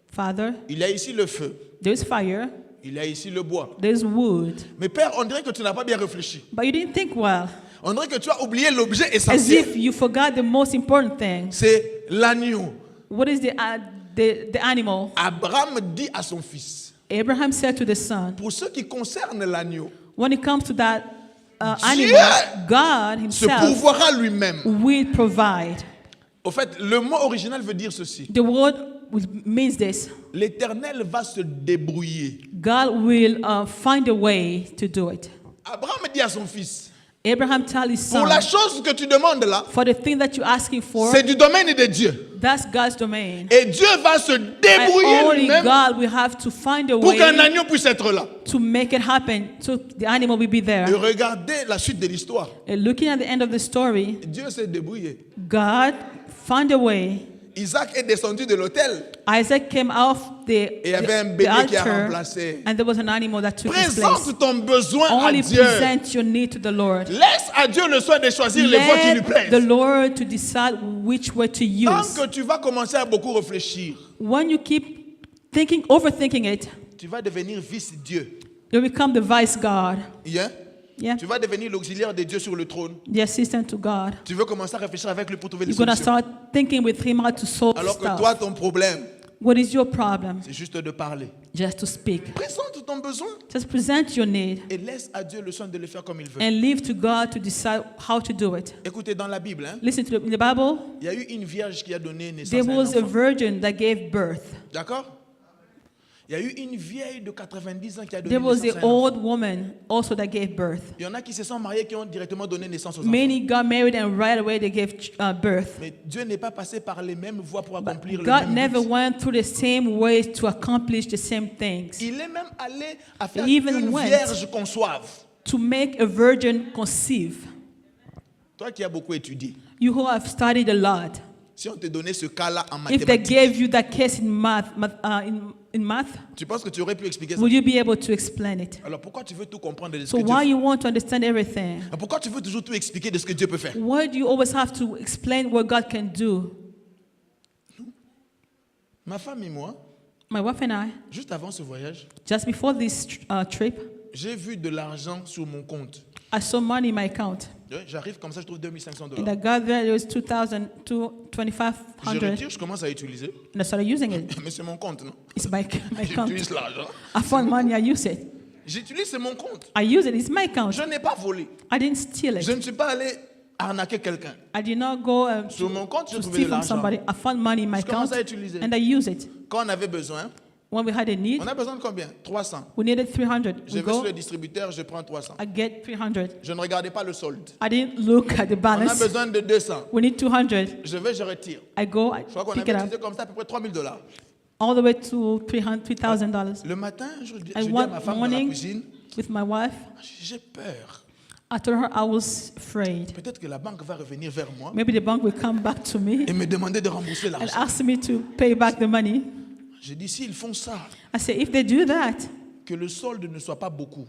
Father, il y a ici le feu, there's fire, il y a ici le bois. there's wood, Mais Père, on dirait que tu n'as pas bien réfléchi. but you didn't think well. On dirait que tu as oublié l'objet As essentiel. if you forgot the most important thing. C'est l'agneau. What is the animal? Abraham dit à son fils, Abraham said to the son, pour ce qui concerne l'agneau, when it comes to that Dieu animal, God se himself pourvoira lui-même. will provide. Au fait, le mot original veut dire ceci. The word means this. L'Éternel va se débrouiller. God will find a way to do it. Abraham dit à son fils, Abraham tell his pour son, la chose que tu demandes là, for the thing that you're asking for, c'est du domaine de Dieu. that's God's domain. Et Dieu va se And débrouiller only lui-même God will have to find a pour qu'un way agneau puisse être là. to make it happen, so the animal will be Et there. regardez la suite de l'histoire. And looking at the end of the story, Dieu s'est débrouillé. God found a way. Isaac est descendu de l'autel Isaac came off et il y avait un the bélier qui a altar, remplacé. and there was an animal that took his place. Présente ton besoin à Only Dieu. present your need to the Lord. Laisse à Dieu le soin de choisir les voies qui lui Let the plaisent. Lord to decide which way to Tant use. que tu vas commencer à beaucoup réfléchir, When you keep thinking, overthinking it, tu vas devenir vice-Dieu. you become the vice God. Yeah? Yeah, Tu vas devenir l'auxiliaire de Dieu sur le trône. the assistant to God. Tu veux commencer à réfléchir avec lui pour trouver des You're gonna solutions. start thinking with Him how to solve Alors que stuff. toi, ton problème, What is your problem? c'est juste de parler. Just to speak. Présente ton besoin Just present your need et laisse à Dieu le soin de le faire comme il veut. and leave to God to decide how to do it. Écoutez, dans la Bible, hein, Listen to in the Bible. il y a eu une vierge qui a donné naissance There à un was a enfant. virgin that gave birth. D'accord? Il y a eu une vieille de 90 ans qui a donné There was naissance à an un enfant. old woman also that gave birth. Il y en a qui se sont mariés qui ont directement donné naissance aux enfants. Many got married and right away they gave birth. Mais Dieu n'est pas passé par les mêmes voies pour accomplir le God même never but. went through the same ways to accomplish the same things. Il est même allé à faire Even qu'une went. vierge conçoive. To make a virgin conceive. Toi qui as beaucoup étudié, You who have studied a lot. si on te donnait ce cas-là en If they mathématiques, gave you that case in math, tu penses que tu aurais pu expliquer ça? would you be able to explain it? Alors pourquoi tu veux tout comprendre de ce So que Dieu why fait? you want to understand everything? Pourquoi tu veux toujours tout expliquer de ce que Dieu peut faire? Why do you always have to explain what God can do? Ma femme et moi, My wife and I, juste avant ce voyage, just before this trip, j'ai vu de l'argent sur mon compte. I saw money in my account. J'arrive comme ça, je trouve $2,500. And I got there, it was Je 2,500. retire, je commence à utiliser. And I started using it. Mais c'est mon compte, non? It's my account. J'utilise l'argent. I found money, I use it. J'utilise, c'est mon compte. I use it, it's my account. Je n'ai pas volé. I didn't steal Je it. ne suis pas allé arnaquer quelqu'un. I did not go Sur mon compte, j'ai to trouvé steal de from l'argent. somebody. I found money in my Je commence account à utiliser. and I use it. Quand on avait besoin, when we had a need, On a besoin de combien? 300. we needed 300. Je We vais sur go, le distributeur, je prends 300. I get 300. Je ne regardais pas le solde. I didn't look at the On a balance. besoin de 200. We need 200. Je vais, je retire. I go, I Je crois qu'on pick avait it up, utilisé comme ça à peu près $3,000. all the way to $3,000. Le matin, je dis I à ma one femme dans la morning cuisine, with my wife. j'ai peur. I told her I was afraid. Peut-être que la banque va revenir vers moi Maybe the bank will come back to me et me demander de rembourser and l'argent. ask me to pay back the money. J'ai dit, s'ils font ça, I said, if they do that, que le solde ne soit pas beaucoup,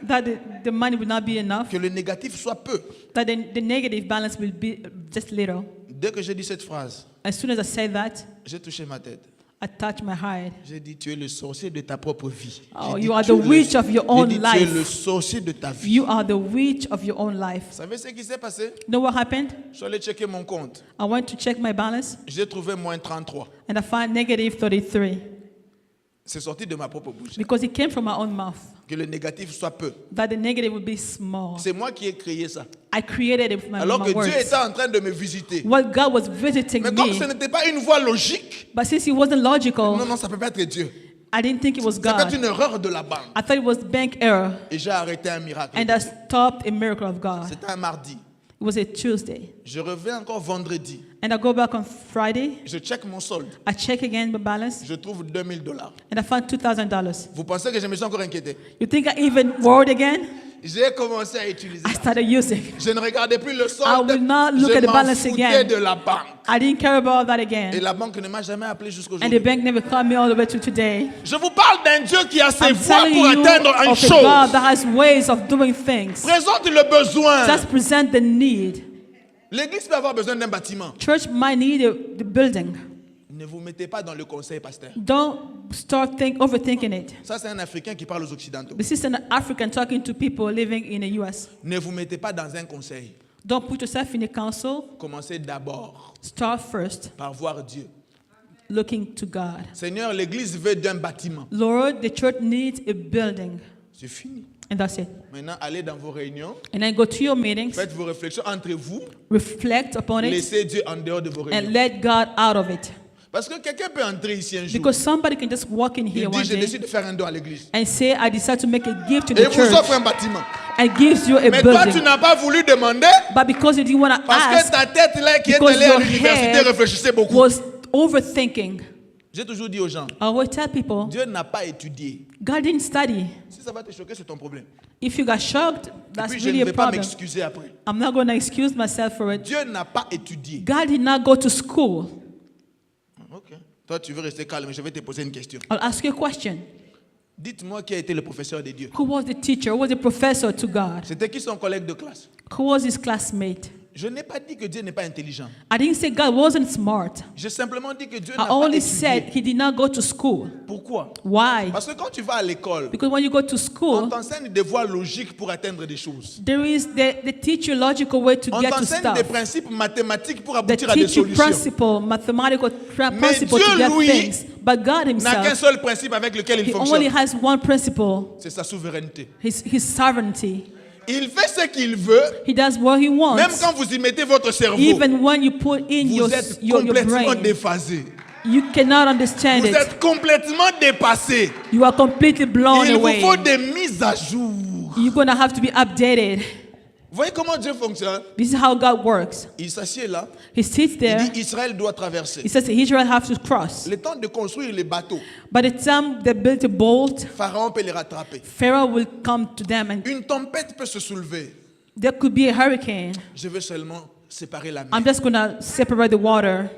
that the money will not be enough, que le négatif soit peu. that the negative balance will be just little. Dès que j'ai dit cette phrase, As soon as I said that, j'ai touché ma tête. I touched my heart. J'ai dit, tu es le sorcier de ta propre vie. Oh, J'ai dit, you are tu the es le- witch of your own j'ai dit, tu es life. le sorcier de ta vie. You are the witch of your own life. Vous savez ce qui s'est passé? You know what happened? Je suis allé checker mon compte. I went to check my balance J'ai trouvé moins 33. and I found negative 33 C'est sorti de ma propre bouche. because it came from my own mouth. Que le négatif soit peu. That the negative would be small. C'est moi qui ai créé ça. I created it with my, Alors my que Dieu words. était en train de me visiter. What God was visiting Mais comme ce me, n'était pas une voie logique, but since it wasn't logical, non, ça peut pas être Dieu. I didn't think it was Ça peut être God. une erreur de la banque. I thought it was bank error, Et j'ai arrêté un miracle. and I stopped a miracle of God. C'était un mardi. It was a Tuesday, Je reviens encore vendredi. and I go back on Friday. Je check mon solde. I check again the balance, Je trouve $2,000. and I found $2,000. Vous pensez que je me suis encore inquiété? You think I even worried again? J'ai commencé à utiliser I ça. started using. Je ne regardais plus le I solde. will not look Je at the m'en balance foutais again. de la banque. I didn't care about that Et again. la banque ne m'a jamais appelé And the jusqu'aujourd'hui. bank never called me all the way to today. Je vous parle d'un Dieu qui a ses I'm voies telling pour you atteindre une of a God chose. that has ways of doing things. Présente le besoin. Just present the need. L'église peut avoir besoin d'un bâtiment. Church might need the building. Ne vous mettez pas dans le conseil, pasteur. Don't start overthinking it. Ça, c'est un Africain qui parle aux Occidentaux. This is an African talking to people living in the US. Ne vous mettez pas dans un conseil. Don't put yourself in a council. Commencez d'abord Start first par voir Dieu. looking to God. Seigneur, l'église veut d'un bâtiment. Lord, the church needs a building. C'est fini. And that's it. Maintenant, allez dans vos réunions. And then go to your meetings, Faites vos réflexions entre vous. reflect upon it, Laissez Dieu en dehors de vos and réunions. let God out of it. Parce que quelqu'un peut entrer ici un jour. Because somebody can just walk in Il here dit, one je day décide de faire un don à l'église. and say, I decide to make a gift to Et the vous offre church, un bâtiment. and gives you a Mais toi, tu building. n'as pas voulu demander But because you didn't want to parce que ask, ta tête là qui est because allée à your l'université head réfléchissait beaucoup. was overthinking. J'ai toujours dit aux gens, I always tell people, Dieu n'a pas étudié. God didn't study. Si ça va te choquer, c'est ton problème. If you got shocked, Et that's puis je really ne a vais pas problem. m'excuser après. I'm not going to excuse myself for it. Dieu n'a pas étudié. God did not go to school. Ok. Toi, tu veux rester calme, mais je vais te poser une question. I'll ask you a question. Dites-moi qui a été le professeur de Dieu. Who was the teacher? Who was the professor to God? C'était qui son collègue de classe? Who was his classmate? Je n'ai pas dit que Dieu n'est pas intelligent. I didn't say God wasn't smart. J'ai simplement dit que Dieu I n'a pas only said étudié. he did not go to school. Pourquoi? Why? Parce que quand tu vas à l'école, Because when you go to on school, t'enseigne des voies logiques pour atteindre des choses. there is the teach you logical way to On get to t'enseigne stuff. des principes mathématiques pour They aboutir à des teach you solutions. principle, mathematical principle Dieu, to get lui, things. But God N'a qu'un himself, seul principe avec lequel il he only fonctionne. has one principle, C'est sa souveraineté. his sovereignty. Il fait ce qu'il veut, He does what he même wants. quand vous y mettez votre cerveau. Even when you put in Vous êtes your complètement brain, déphasé. you cannot understand Vous it. êtes complètement dépassé. You are completely blown Il vous away. faut des mises à jour. You're going to have to be updated. Vous voyez comment Dieu fonctionne? This is how God works. Il s'assied là. He sits Il there. dit Israël doit traverser. He says Israel have to cross. Le temps de construire les bateaux, By the time they built a boat, Pharaon peut les rattraper. Pharaoh will come to them and Une tempête peut se soulever. there could be a hurricane. Je veux seulement séparer la mer. I'm just going to separate the water.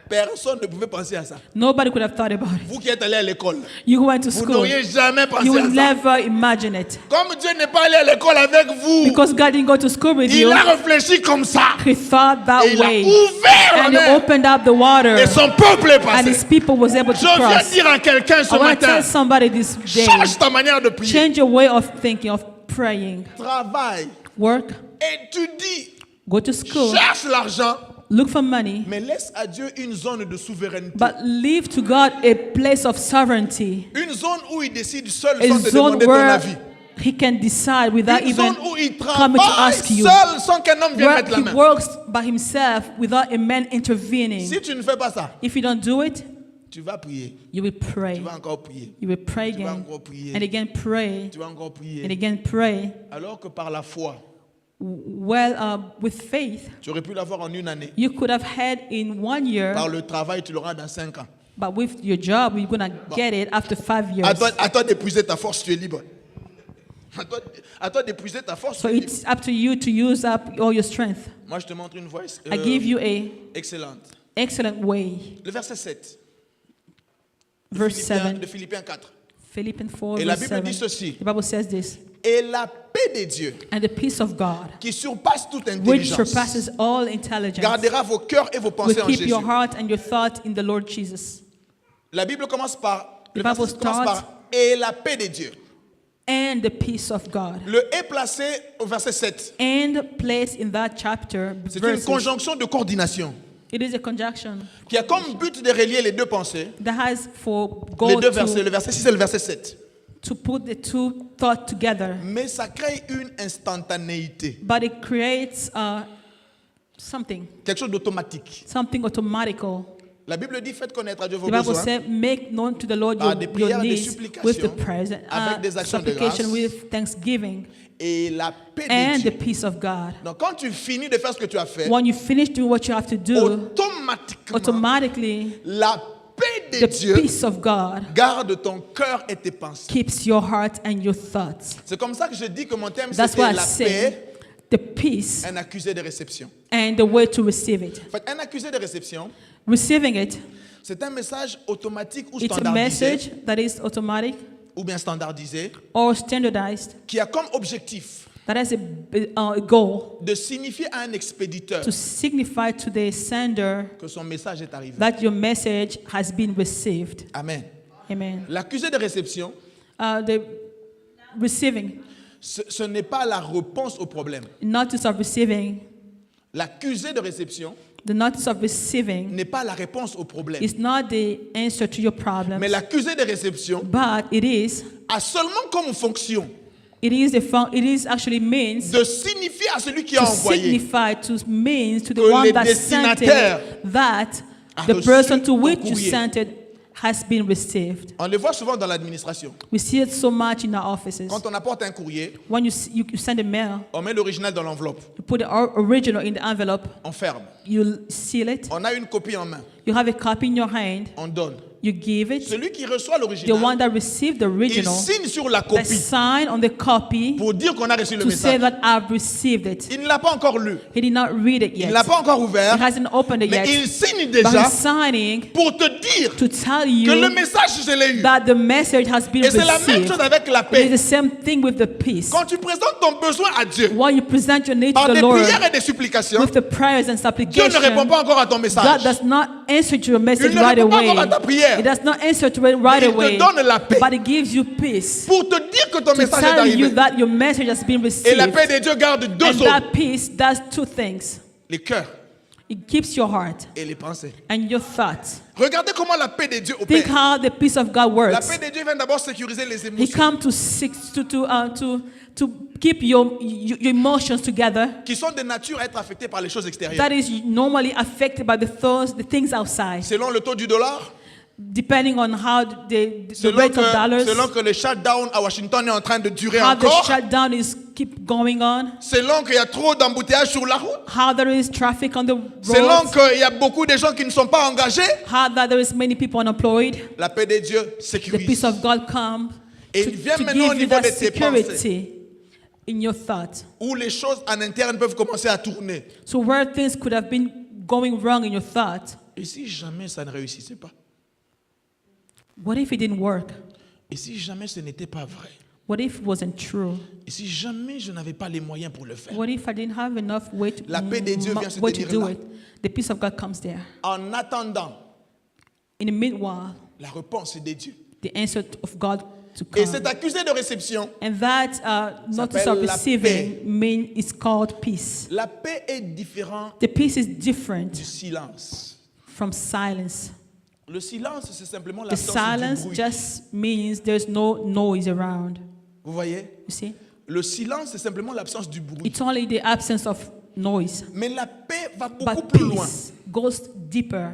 Personne ne pouvait penser à ça. Nobody could have thought about it. Vous qui êtes allé à l'école, You went to vous school. n'auriez jamais pensé You à will ça. never imagine it. Comme Dieu n'est pas allé à l'école avec vous, Because God didn't go to school with you. il a réfléchi comme ça. He thought that Et il a way. ouvert la And he mer. opened up the water. Et son peuple est And his passé. people was able to Je viens cross. dire à quelqu'un ce I want to matin, tell somebody this day, change ta manière de prier. change your way of thinking, of praying. Travaille, Work, étudie, go to school, cherche l'argent, look for money, mais laisse à Dieu une zone de souveraineté. but leave to God a place of sovereignty, Une zone où il décide seul a sans te zone demander ton where avis. he can decide without Une even zone où il coming to travaille ask you, seul sans qu'un homme vienne where mettre la he main. works by himself without a man intervening. Si tu ne fais pas ça, If you don't do it, Tu vas prier. You will Tu pray. vas encore prier. You will pray Tu vas again. encore prier. And again pray. Tu vas encore prier. And again pray. Alors que par la foi, Well, with faith, tu aurais pu l'avoir en une année. you could have had in 1 year, Par le travail, tu l'auras dans 5 ans. but with your job, you're going to get it after 5 years. À toi d'épuiser ta force, tu es libre. À toi d'épuiser ta force, So tu es libre. it's up to you to use up all your strength. Moi, je te montre une voie I give you a excellente. excellent way. Le verset 7 Verse 7, de Philippiens 4. Philippians 4, Et la verse Bible 7. dit ceci. The Bible says this. Et la paix de Dieu, And the peace of God, qui surpasse toute which intelligence, surpasses all intelligence, gardera vos cœurs et vos will pensées en keep Jésus. your heart and your thought in the Lord Jesus. La Bible commence par, The le Bible verset commence starts- par et la paix de Dieu. And the peace of God. Le est placé au verset 7. And placed in that chapter, C'est une verses, conjonction de coordination it is a conjunction qui a comme but de relier les deux pensées, that has for les goal deux versets, to, le verset 6 et le verset 7. to put the two thoughts together. Mais ça crée une instantanéité, But it creates something quelque chose d'automatique. automatical. La Bible dit faites connaître à Dieu vos The Bible besoins says, make known to the Lord par your, des your prières, des needs supplications, with the prayers, avec des actions de supplication grâce. with thanksgiving, et la paix de and the Dieu. peace of God. Donc quand tu finis de faire ce que tu as fait, When you finish doing what you have to do, automatiquement, automatically la paix de the Dieu peace of God garde ton cœur et tes pensées. keeps your heart and your thoughts. C'est comme ça que je dis que mon thème That's c'était why I la say paix, the peace un accusé de réception. and the way to receive it. En fait, un accusé de réception, Receiving it, c'est un message automatique ou it's a standardisé, message that is automatic ou bien standardisé, or standardized qui a comme objectif that has a goal de signifier à un expéditeur to signify to the sender que son message est arrivé. that your message has been received. Amen. Amen. L'accusé de réception, The receiving, ce n'est pas la réponse au problème. notice of receiving, L'accusé de réception the notice of receiving n'est pas la réponse au problème. is not the answer to your problem, Mais l'accusé de réception but it is seulement comme fonction it is actually means de signifier à celui qui a to envoyé signify, to means to the que one le that sent destinataire it that a the reçu person to ton which you courrier. sent it has been received. On le voit souvent dans l'administration. We see it so much in our offices. Quand on apporte un courrier, When you send a mail, on met l'original dans l'enveloppe, you put the original in the envelope, on ferme. you seal it, On a une copie en main, you have a copy in your hand, on donne. you give it. Celui qui reçoit The one l'original, that received the il original, signe sur la that copie sign on the copy pour dire qu'on a reçu le to say message. that I've received it. Il ne l'a pas encore lu, He did not read it il yet. ne l'a pas encore He ouvert, hasn't opened it mais il yet. signe But déjà he's signing pour te dire to tell que le you message, je l'ai eu. that the message has been Et c'est la même received. chose avec la It is paix. the same thing with the peace. Quand tu présentes ton besoin à Dieu When you present your need to par the des Lord prières et des supplications, with the prayers and Dieu ne supplications, répond pas encore à ton God message. does not answer to your message Il ne right répond pas away. encore à ta prière. It does not answer to it right Mais il te away. donne la paix. But it gives you peace Pour te dire que ton to message est tell you arrivé. that your message has been Et received. la paix de Dieu garde deux And choses, that peace does two things. les cœurs It keeps your heart et les pensées. and your thoughts. Regardez comment la paix de Dieu Think opère. how the peace of God La works. paix de Dieu vient d'abord sécuriser les He émotions comes to keep your emotions together. qui sont de nature à être affectées par les choses extérieures. That is normally affected by the thoughts, the things outside, Selon le taux du dollar, depending on how the selon rate of dollars, que le shutdown à Washington est en train de durer how the encore, shutdown is keep going on, selon qu'il y a trop d'embouteillages sur la route, how there is traffic on the selon roads, qu'il y a beaucoup de gens qui ne sont pas engagés, how that there is many people unemployed. la paix de Dieu The sécurise. peace of God comes Et to, il vient to maintenant au give you niveau that de tes security in your thoughts. Où les choses en interne peuvent commencer à tourner. So where things could have been going wrong in your thoughts, Et si jamais ça ne réussissait pas? what if it didn't work? Et si jamais ce n'était pas vrai? What if it wasn't true? Et si jamais je n'avais pas les moyens pour le faire? What if I didn't have enough way to, La paix de Dieu vient se way to tenir do là. it? The peace of God comes there. En attendant, In the meanwhile, la réponse est de Dieu. the answer of God to Et come. cet accusé de réception, And that notice s'appelle of la receiving paix. mean is called peace. la paix est différente The peace is different du silence. from silence. Le silence, c'est simplement The l'absence silence du bruit. just means there's no noise around. Vous voyez? You see? Le silence, c'est simplement l'absence du bruit. It's only the absence of noise. Mais la paix va beaucoup But plus loin. peace goes deeper.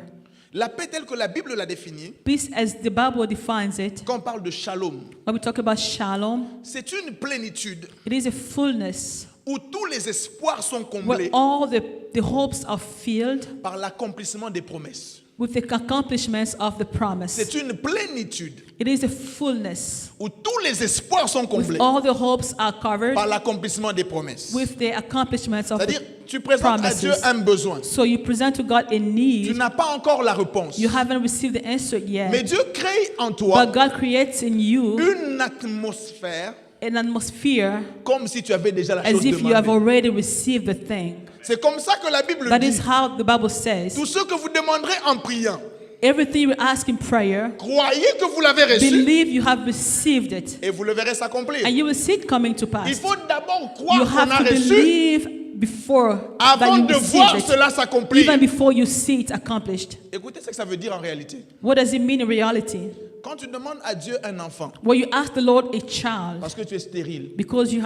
La paix telle que la Bible l'a définie, Peace, as the Bible defines it, quand on parle de shalom, when we talk about shalom, c'est une plénitude it is a fullness où tous les espoirs sont where comblés all the hopes are filled par l'accomplissement des promesses. with the accomplishments of the promise. C'est une plénitude It is a fullness où tous les espoirs sont with comblés all the hopes are covered par l'accomplissement des promesses. with the accomplishments of C'est-à-dire, the tu présentes à Dieu promises. un besoin. So you present to God a Tu need. n'as pas encore la réponse. You haven't received the answer Mais yet. Dieu crée en toi But God creates in you une atmosphère an atmosphere comme si tu avais déjà la as chose if you have demandée. already received the thing. C'est comme ça que la Bible That is dit. how the Bible says. Tout ce que vous demanderez en priant, Everything you ask in prayer, croyez que vous l'avez reçu believe you have received it. et vous le verrez s'accomplir. And you will see it coming to Il pass. faut d'abord You croire qu'on a have to reçu believe before that avant you de voir receive cela it. s'accomplir. Even before you see it accomplished. Écoutez ce que ça veut dire en réalité. What does it mean in reality? Quand tu demandes à Dieu un enfant, When you ask the Lord a child parce que tu es stérile, because you're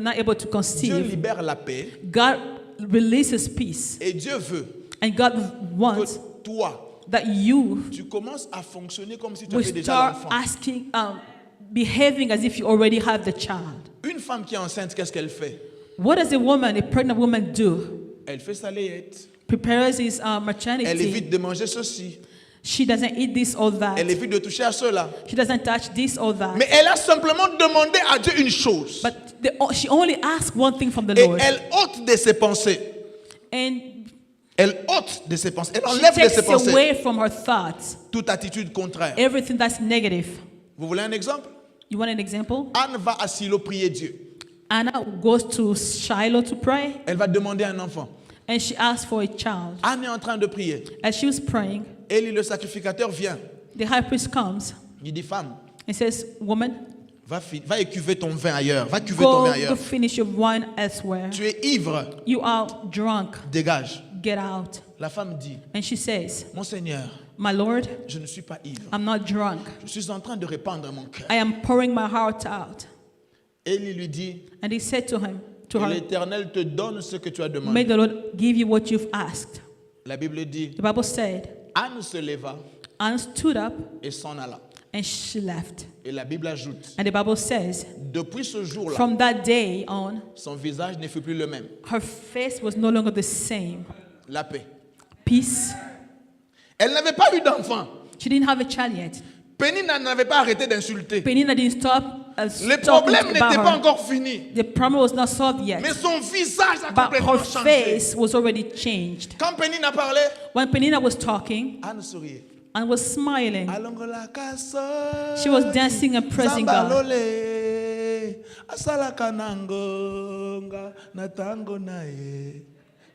not able to Dieu conceive, libère la paix God releases peace. et Dieu veut And God que wants toi, that you tu commences à fonctionner comme si tu will avais déjà start l'enfant. asking, behaving as if you already have the child. Une femme qui est enceinte, qu'est-ce qu'elle fait? What does a pregnant woman do? Elle fait sa layette. Prepares his Elle maternity. évite de manger ceci. She doesn't eat this or that. Elle évite de toucher à cela. She doesn't touch this or that. Mais elle a simplement demandé à Dieu une chose. But she only asks one thing from the Et Lord. elle ôte de ses pensées. And Elle ôte de ses pensées. Elle she enlève de takes ses pensées away from her thoughts toute attitude contraire. everything that's negative. Vous voulez un exemple? You want an example? Anne va à Silo prier Dieu. Anna goes to Shiloh to pray, Elle va demander un enfant. and she asks for a child. Anne est en train de prier. As she was praying, Élie le sacrificateur vient. the high priest comes Il dit, femme, and says, "Woman, va écuver ton vin ailleurs. Va cuver ton vin go ailleurs. finish your wine elsewhere. Tu es ivre. You are drunk. Dégage. Get out." La femme dit, And she says, mon Seigneur, "My Lord, je ne suis pas ivre. I'm not drunk. Je suis en train de répandre mon cœur. I am pouring my heart out." Élie lui dit, And he said to que her, l'Éternel te donne ce que tu as "May demandé. the Lord give you what you've asked." La Bible dit, The Bible said, Anne se leva Anne stood up et s'en alla. and she left. Et la Bible ajoute, And the Bible says, depuis ce jour-là, from that day on, son visage ne fut plus le même. her face was no longer the same. La paix. Peace. Elle n'avait pas eu d'enfant. She didn't have a child yet. Pénina n'avait pas arrêté d'insulter. Penina didn't stop. Le talking problème n'était about pas her. encore fini. The problem was not solved yet. Mais son visage a But complètement her changé. face was already changed. Quand Pénina parlait, When Penina was talking Anne souriait. and was smiling, Alongola she was dancing and praising God. Zambalole, asalaka nangonga, natango nae.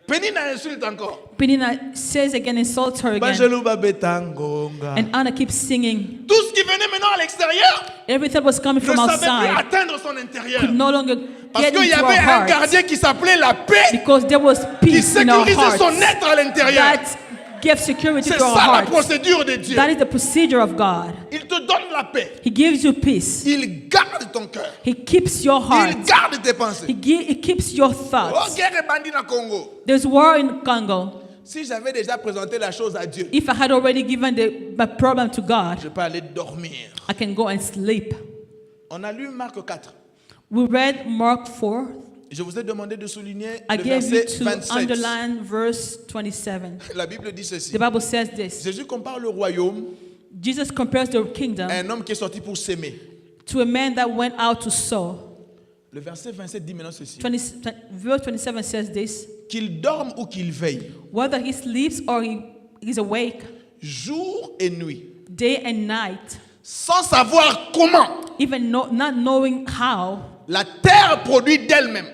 Pénina insulte encore. Penina says again, insults her again. Bajeluba betangonga. And Anna keeps singing. Tout ce qui venait maintenant à l'extérieur Everything was coming ne from savait plus outside. atteindre son intérieur. Could no longer Parce get qu'il y into avait her un heart. gardien qui s'appelait la paix, Because there was qui peace in our sécurisait son hearts. être à l'intérieur. That gave security C'est to our ça la hearts. procédure de Dieu. That is the procedure of God. Il te donne la paix. He gives you peace. Il garde ton cœur. He keeps your heart. Il garde tes pensées. He keeps your Oh, thoughts. guerre et bandit dans Congo. There's war in Congo. Si j'avais déjà présenté la chose à Dieu, If I had already given my problem to God, je peux aller dormir. I can go and sleep. On a lu Marc 4. We read Mark 4. Je vous ai demandé de souligner I le gave you verset to 27. underline verse 27. La Bible dit ceci. The Bible says this. Jésus compare le royaume Jesus compares the kingdom à un homme qui est sorti pour s'aimer. to a man that went out to sow. Le verset 27 dit maintenant ceci. Verse 27 says this. Qu'il dorme ou qu'il veille, Whether he sleeps or he's awake, jour et nuit, day and night, sans savoir comment even not knowing how, la terre produit d'elle-même.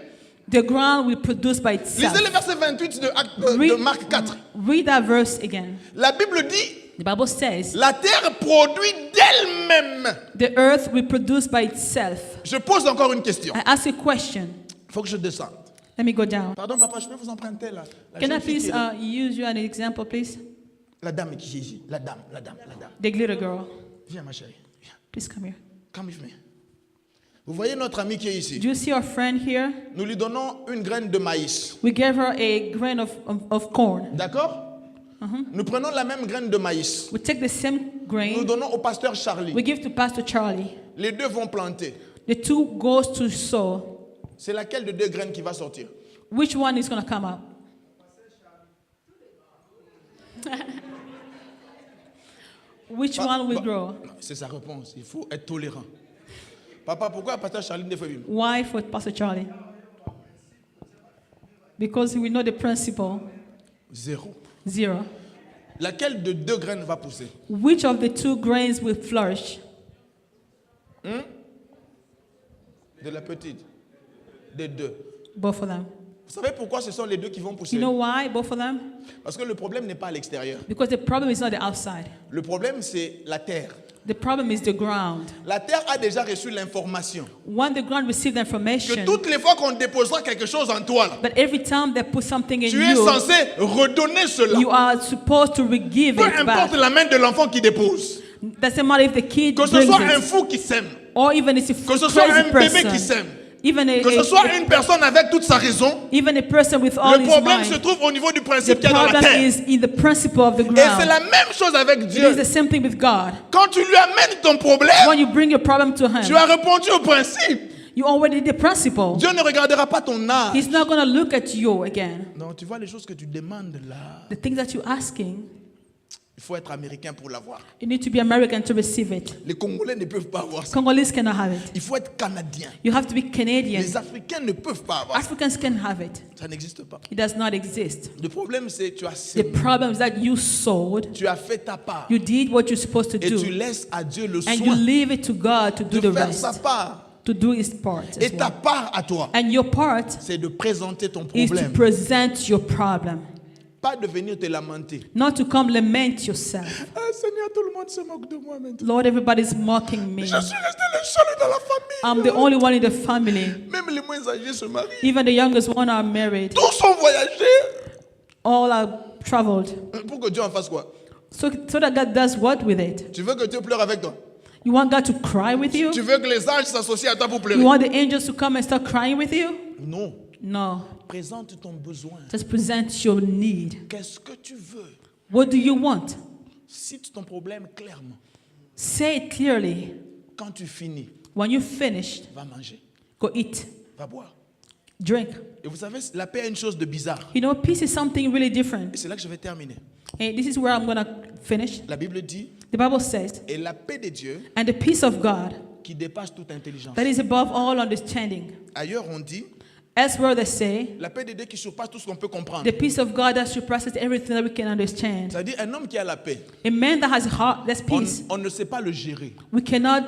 the ground will produce by itself. Lisez le verset 28 de Marc 4. Read that verse again. La Bible dit, The Bible says, la terre produit d'elle-même. the earth will produce by itself. Je pose encore une question. I ask a question. Il faut que je descende. Let me go down. Pardon, papa, je peux vous emprunter la Can I jeune fille qui please est là? use you as an example, please? La dame qui est ici. La dame. The glitter girl. Viens, ma chérie. Viens. Please come here. Come with me. Vous voyez notre ami qui est ici. Do you see our friend here? Nous lui donnons une graine de maïs. We gave her a grain of corn. D'accord? Nous prenons la même graine de maïs. We take the same Nous grain, donnons au pasteur Charlie. we give to Pastor Charlie. Les deux vont planter. The two goes to sow. C'est laquelle de deux graines qui va sortir? Which one is going to come up? Which one will grow? Non, c'est sa réponse. Il faut être tolérant. Papa, pourquoi pasteur Charlie ne fait pas? Why for Pastor Charlie? Because we know the principle. Zéro. Zero. Laquelle de deux graines va pousser? Which of the two grains will flourish? De la petite. Des deux. Both of them. Vous savez pourquoi ce sont les deux qui vont pousser? You know why both of them? Parce que le problème n'est pas à l'extérieur. Because the problem is not the outside. Le problème, c'est la terre. The problem is the ground. La terre a déjà reçu l'information When the ground receives the que information, toutes les fois qu'on déposera quelque chose en toi, là, but every time they put something in tu es you, censé redonner cela. you are supposed to give Peu it importe back. la main de l'enfant qui dépose. Doesn't matter if the kid Que ce brings soit un it, fou qui sème. or even if it's Que ce a soit un crazy bébé qui person, sème. even Que ce soit une personne avec toute sa raison. even a person with all Le his problème se mind. trouve au niveau du The principe qu'il y a dans la problem terre. is in the principle of the Et c'est ground. la même chose avec It is Dieu. the same thing with God. Quand tu lui amènes ton problème, When you bring your problem to tu Him, as répondu au principe. you already did the principle. Dieu ne regardera pas ton âge. He's not going to look at you again. Non, tu vois les choses que tu demandes là. The things that you're asking, Il faut être américain pour l'avoir. you need to be American to receive it. Les Congolais ne peuvent pas avoir ça. Congolese cannot have it. Il faut être canadien. You have to be Canadian. Les Africains ne peuvent pas avoir ça. Africans can have it. Ça n'existe pas. It does not exist. Le problème, c'est que tu as The sémé, problem is that you sowed, tu as fait ta part. you did what you're supposed to Et tu do, laisses à Dieu le and you soin leave it to God to do de the faire rest, sa part. to do His part Et as ta well. part à toi, And your part c'est de présenter ton is to problème. present your problem, Pas de venir te lamenter. not to come lament yourself. Ah Seigneur, tout le monde se moque de moi maintenant. Lord, everybody's mocking me. Je suis resté le seul dans la famille. I'm the only one in the family. Même les moins âgés se marient. Even the youngest one are married. Tous sont voyagés. All are traveled. Pour que Dieu en fasse quoi? So that God does what with it? Tu veux que Dieu pleure avec toi? You want God to cry with you? Tu veux que les anges s'associent à toi pour pleurer? You want the angels to come and start crying with you? Non. No. Présente ton besoin. Just present your need. Qu'est-ce que tu veux? What do you want? Cite ton problème clairement. Say it clearly. Quand tu finis, When you're finished, va manger, go eat, va boire. drink. Et vous savez, la paix est une chose de bizarre. You know, peace is something really different. Et c'est là que je vais terminer. And this is where I'm going to finish. La Bible dit, The Bible says, et la paix de Dieu and the peace of God qui dépasse toute intelligence. that is above all understanding. Ailleurs, on dit, Elsewhere they say, la paix de Dieu qui surpasse tout ce qu'on peut comprendre. the peace of God that surpasses everything that we can understand. C'est-à-dire, un homme qui a la paix, A man that has heart, that's peace. on ne sait pas le gérer. We cannot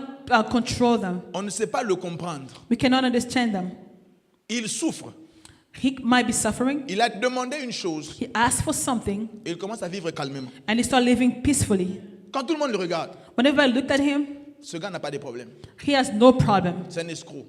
control them. On ne sait pas le comprendre. We cannot understand them. Il souffre. He might be suffering. Il a demandé une chose He asked for something et il commence à vivre calmement. and he started living peacefully. Quand tout le monde le regarde, Whenever I looked at him, ce gars n'a pas de problème. he has no problem. C'est un escroc.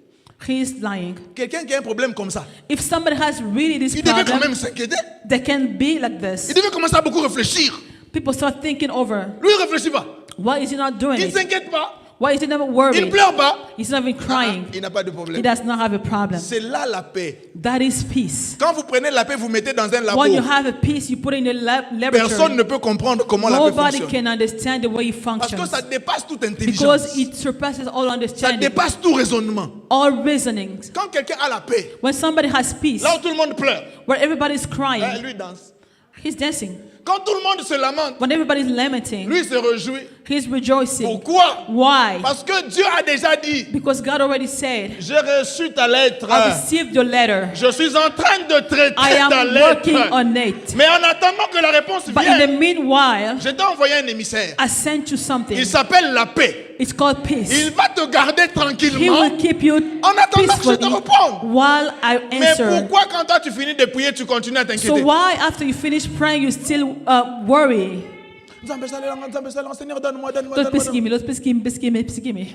He is lying. Quelqu'un qui a un problème comme ça, If somebody has really this il devait quand problem, même s'inquiéter. they can be like this. Il devait commencer à beaucoup réfléchir. People start thinking over, Lui, il ne réfléchit pas. why is he not doing Il ne it? s'inquiète pas. Why is he never Il ne worried? pleure pas. He's not even crying. Il n'a pas de He problème. does not have a problem. C'est là la paix. That is peace. Quand vous prenez la paix, vous mettez dans un labo. When you have a peace, you put it in a Personne laboratory. ne peut comprendre comment la paix Nobody fonctionne. can understand the way it Parce que functions ça dépasse toute intelligence. because it surpasses all Ça understanding, dépasse tout raisonnement. all reasonings. Quand quelqu'un a la paix, When somebody has peace, là où tout le monde pleure, where everybody's crying, lui danse. he's dancing. Quand tout le monde se lamente, When everybody's lamenting, lui se réjouit. he's rejoicing. Pourquoi? Why? Parce que Dieu a déjà dit, Because God already said, j'ai reçu ta lettre. I received your letter. Je suis en train de traiter I ta am working lettre. on it. Mais en attendant que la réponse But in the vienne, meanwhile, je t'ai envoyé un émissaire. I sent you something. Il s'appelle la paix. It's called peace. Il va te garder He tranquillement. will keep you En attendant que je te peacefully réponde. while I Mais answer. pourquoi quand toi tu finis de prier, tu continues à So t'inquiéter? why, after you finish praying, you still worry? Seigneur, donne-moi, donne-moi, Don't donne-moi. pesquime, don't pesquime, pesquime, pesquime.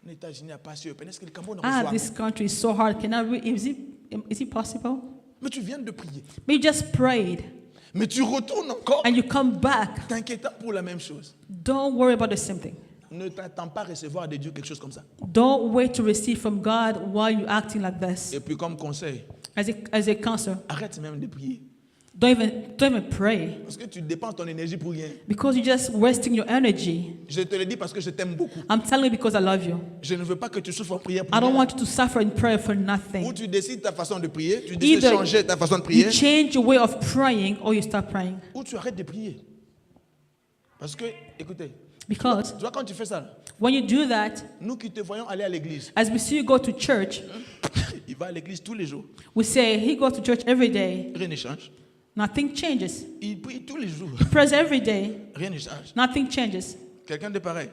Les États-Unis a pas su. Est-ce que le Cameroun Ah, reçoit? this country is so hard. Is it possible? Mais tu viens de prier. But you just prayed Mais tu retournes encore, and you come back. t'inquiétant pour la même chose. Don't worry about the same thing. Ne t'attends pas à recevoir de Dieu quelque chose comme ça. Don't wait to receive from God while you're acting like this. Et puis comme conseil, As a counselor, arrête même de prier. Don't even pray. Parce que tu dépenses ton énergie pour rien. Because you're just wasting your energy. Je te le dis parce que je t'aime beaucoup. I'm telling you because I love you. Je ne veux pas que tu souffres en prière pour I don't rien. want you to suffer in prayer for Ou nothing. tu décides ta façon de prier, tu décides de Either changer ta façon de you prier, change your way of praying or you stop praying. ou tu arrêtes de prier. Parce que, écoutez, Because tu vois quand tu fais ça, là, when you do that, nous qui te voyons aller à l'église, as we see you go to church, il va à l'église tous les jours, we say he goes to church every day. rien ne change. Nothing changes. Il prie tous les jours, He prays every day. rien ne change. Nothing changes. Quelqu'un de pareil.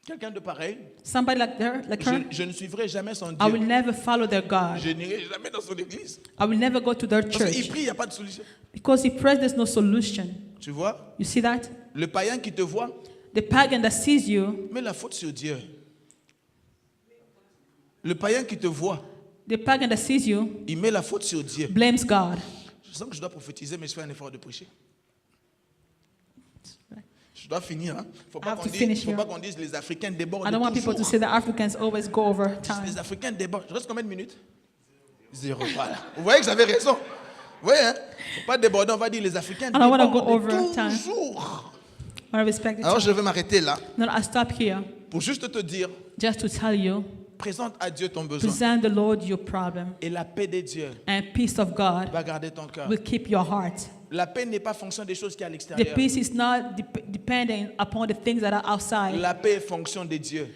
Quelqu'un de pareil, Somebody like her, je ne suivrai jamais son I will Dieu. never follow their God. Je n'irai jamais dans son église. I will never go to their Parce qu'il church. prie, il n'y a pas de solution. Because he prays, there's no solution. Tu vois, You see that? le païen qui te voit, The pagan that sees you, met la faute sur Dieu. Le païen qui te voit, the pagan that sees you, il met la faute sur Dieu. blames God. Je sens que je dois prophétiser, mais je fais un effort de prêcher. Je dois finir. Hein. Faut pas have qu'on to dise, finish faut here. pas qu'on dise les Africains débordent I don't want people to toujours. say that Africans always go over time. Les Africains débordent. Je reste combien de minutes? 0. Voilà. Vous voyez que j'avais raison. Vous voyez, hein? Faut pas déborder, on va dire les Africains don't wanna go débordent over time. toujours. I respect Alors it. je vais m'arrêter là No, I stop here pour juste te dire, just to tell you, présente à Dieu ton besoin. present the Lord your problem, Et la paix de Dieu and peace of God va garder ton cœur. will keep your heart. La paix n'est pas fonction des choses qui sont à The l'extérieur. peace is not dependent upon the things that are outside. La paix est fonction de Dieu.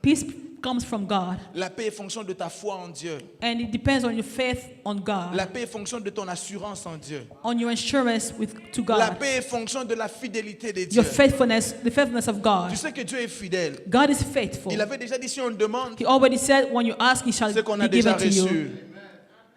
Peace comes from God, La paix est fonction de ta foi en Dieu. and it depends on your faith on God, La paix est fonction de ton assurance en Dieu. on your assurance to La God, paix est fonction de la fidélité de Dieu. your faithfulness, the faithfulness of God. Tu sais que Dieu est fidèle. God is faithful. Il avait déjà dit si on demande He already said, when you ask, He shall ce qu'on a be déjà given to you. reçu.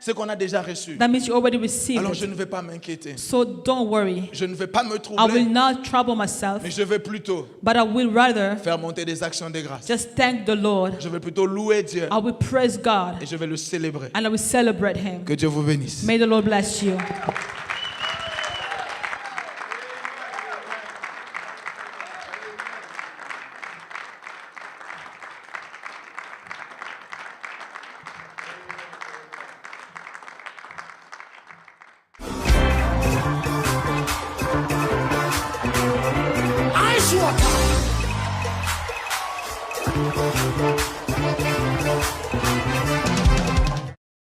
Ce qu'on a déjà reçu. That means you already received Alors je it. ne vais pas m'inquiéter. So don't worry. Je ne vais pas me I will troubler. not trouble myself, Mais je vais plutôt but I will rather faire monter des actions de grâce. just thank the Lord. Je vais plutôt louer Dieu. I will praise God Et je vais le célébrer. and I will celebrate Him. Que Dieu vous bénisse. May the Lord bless you. Ice water.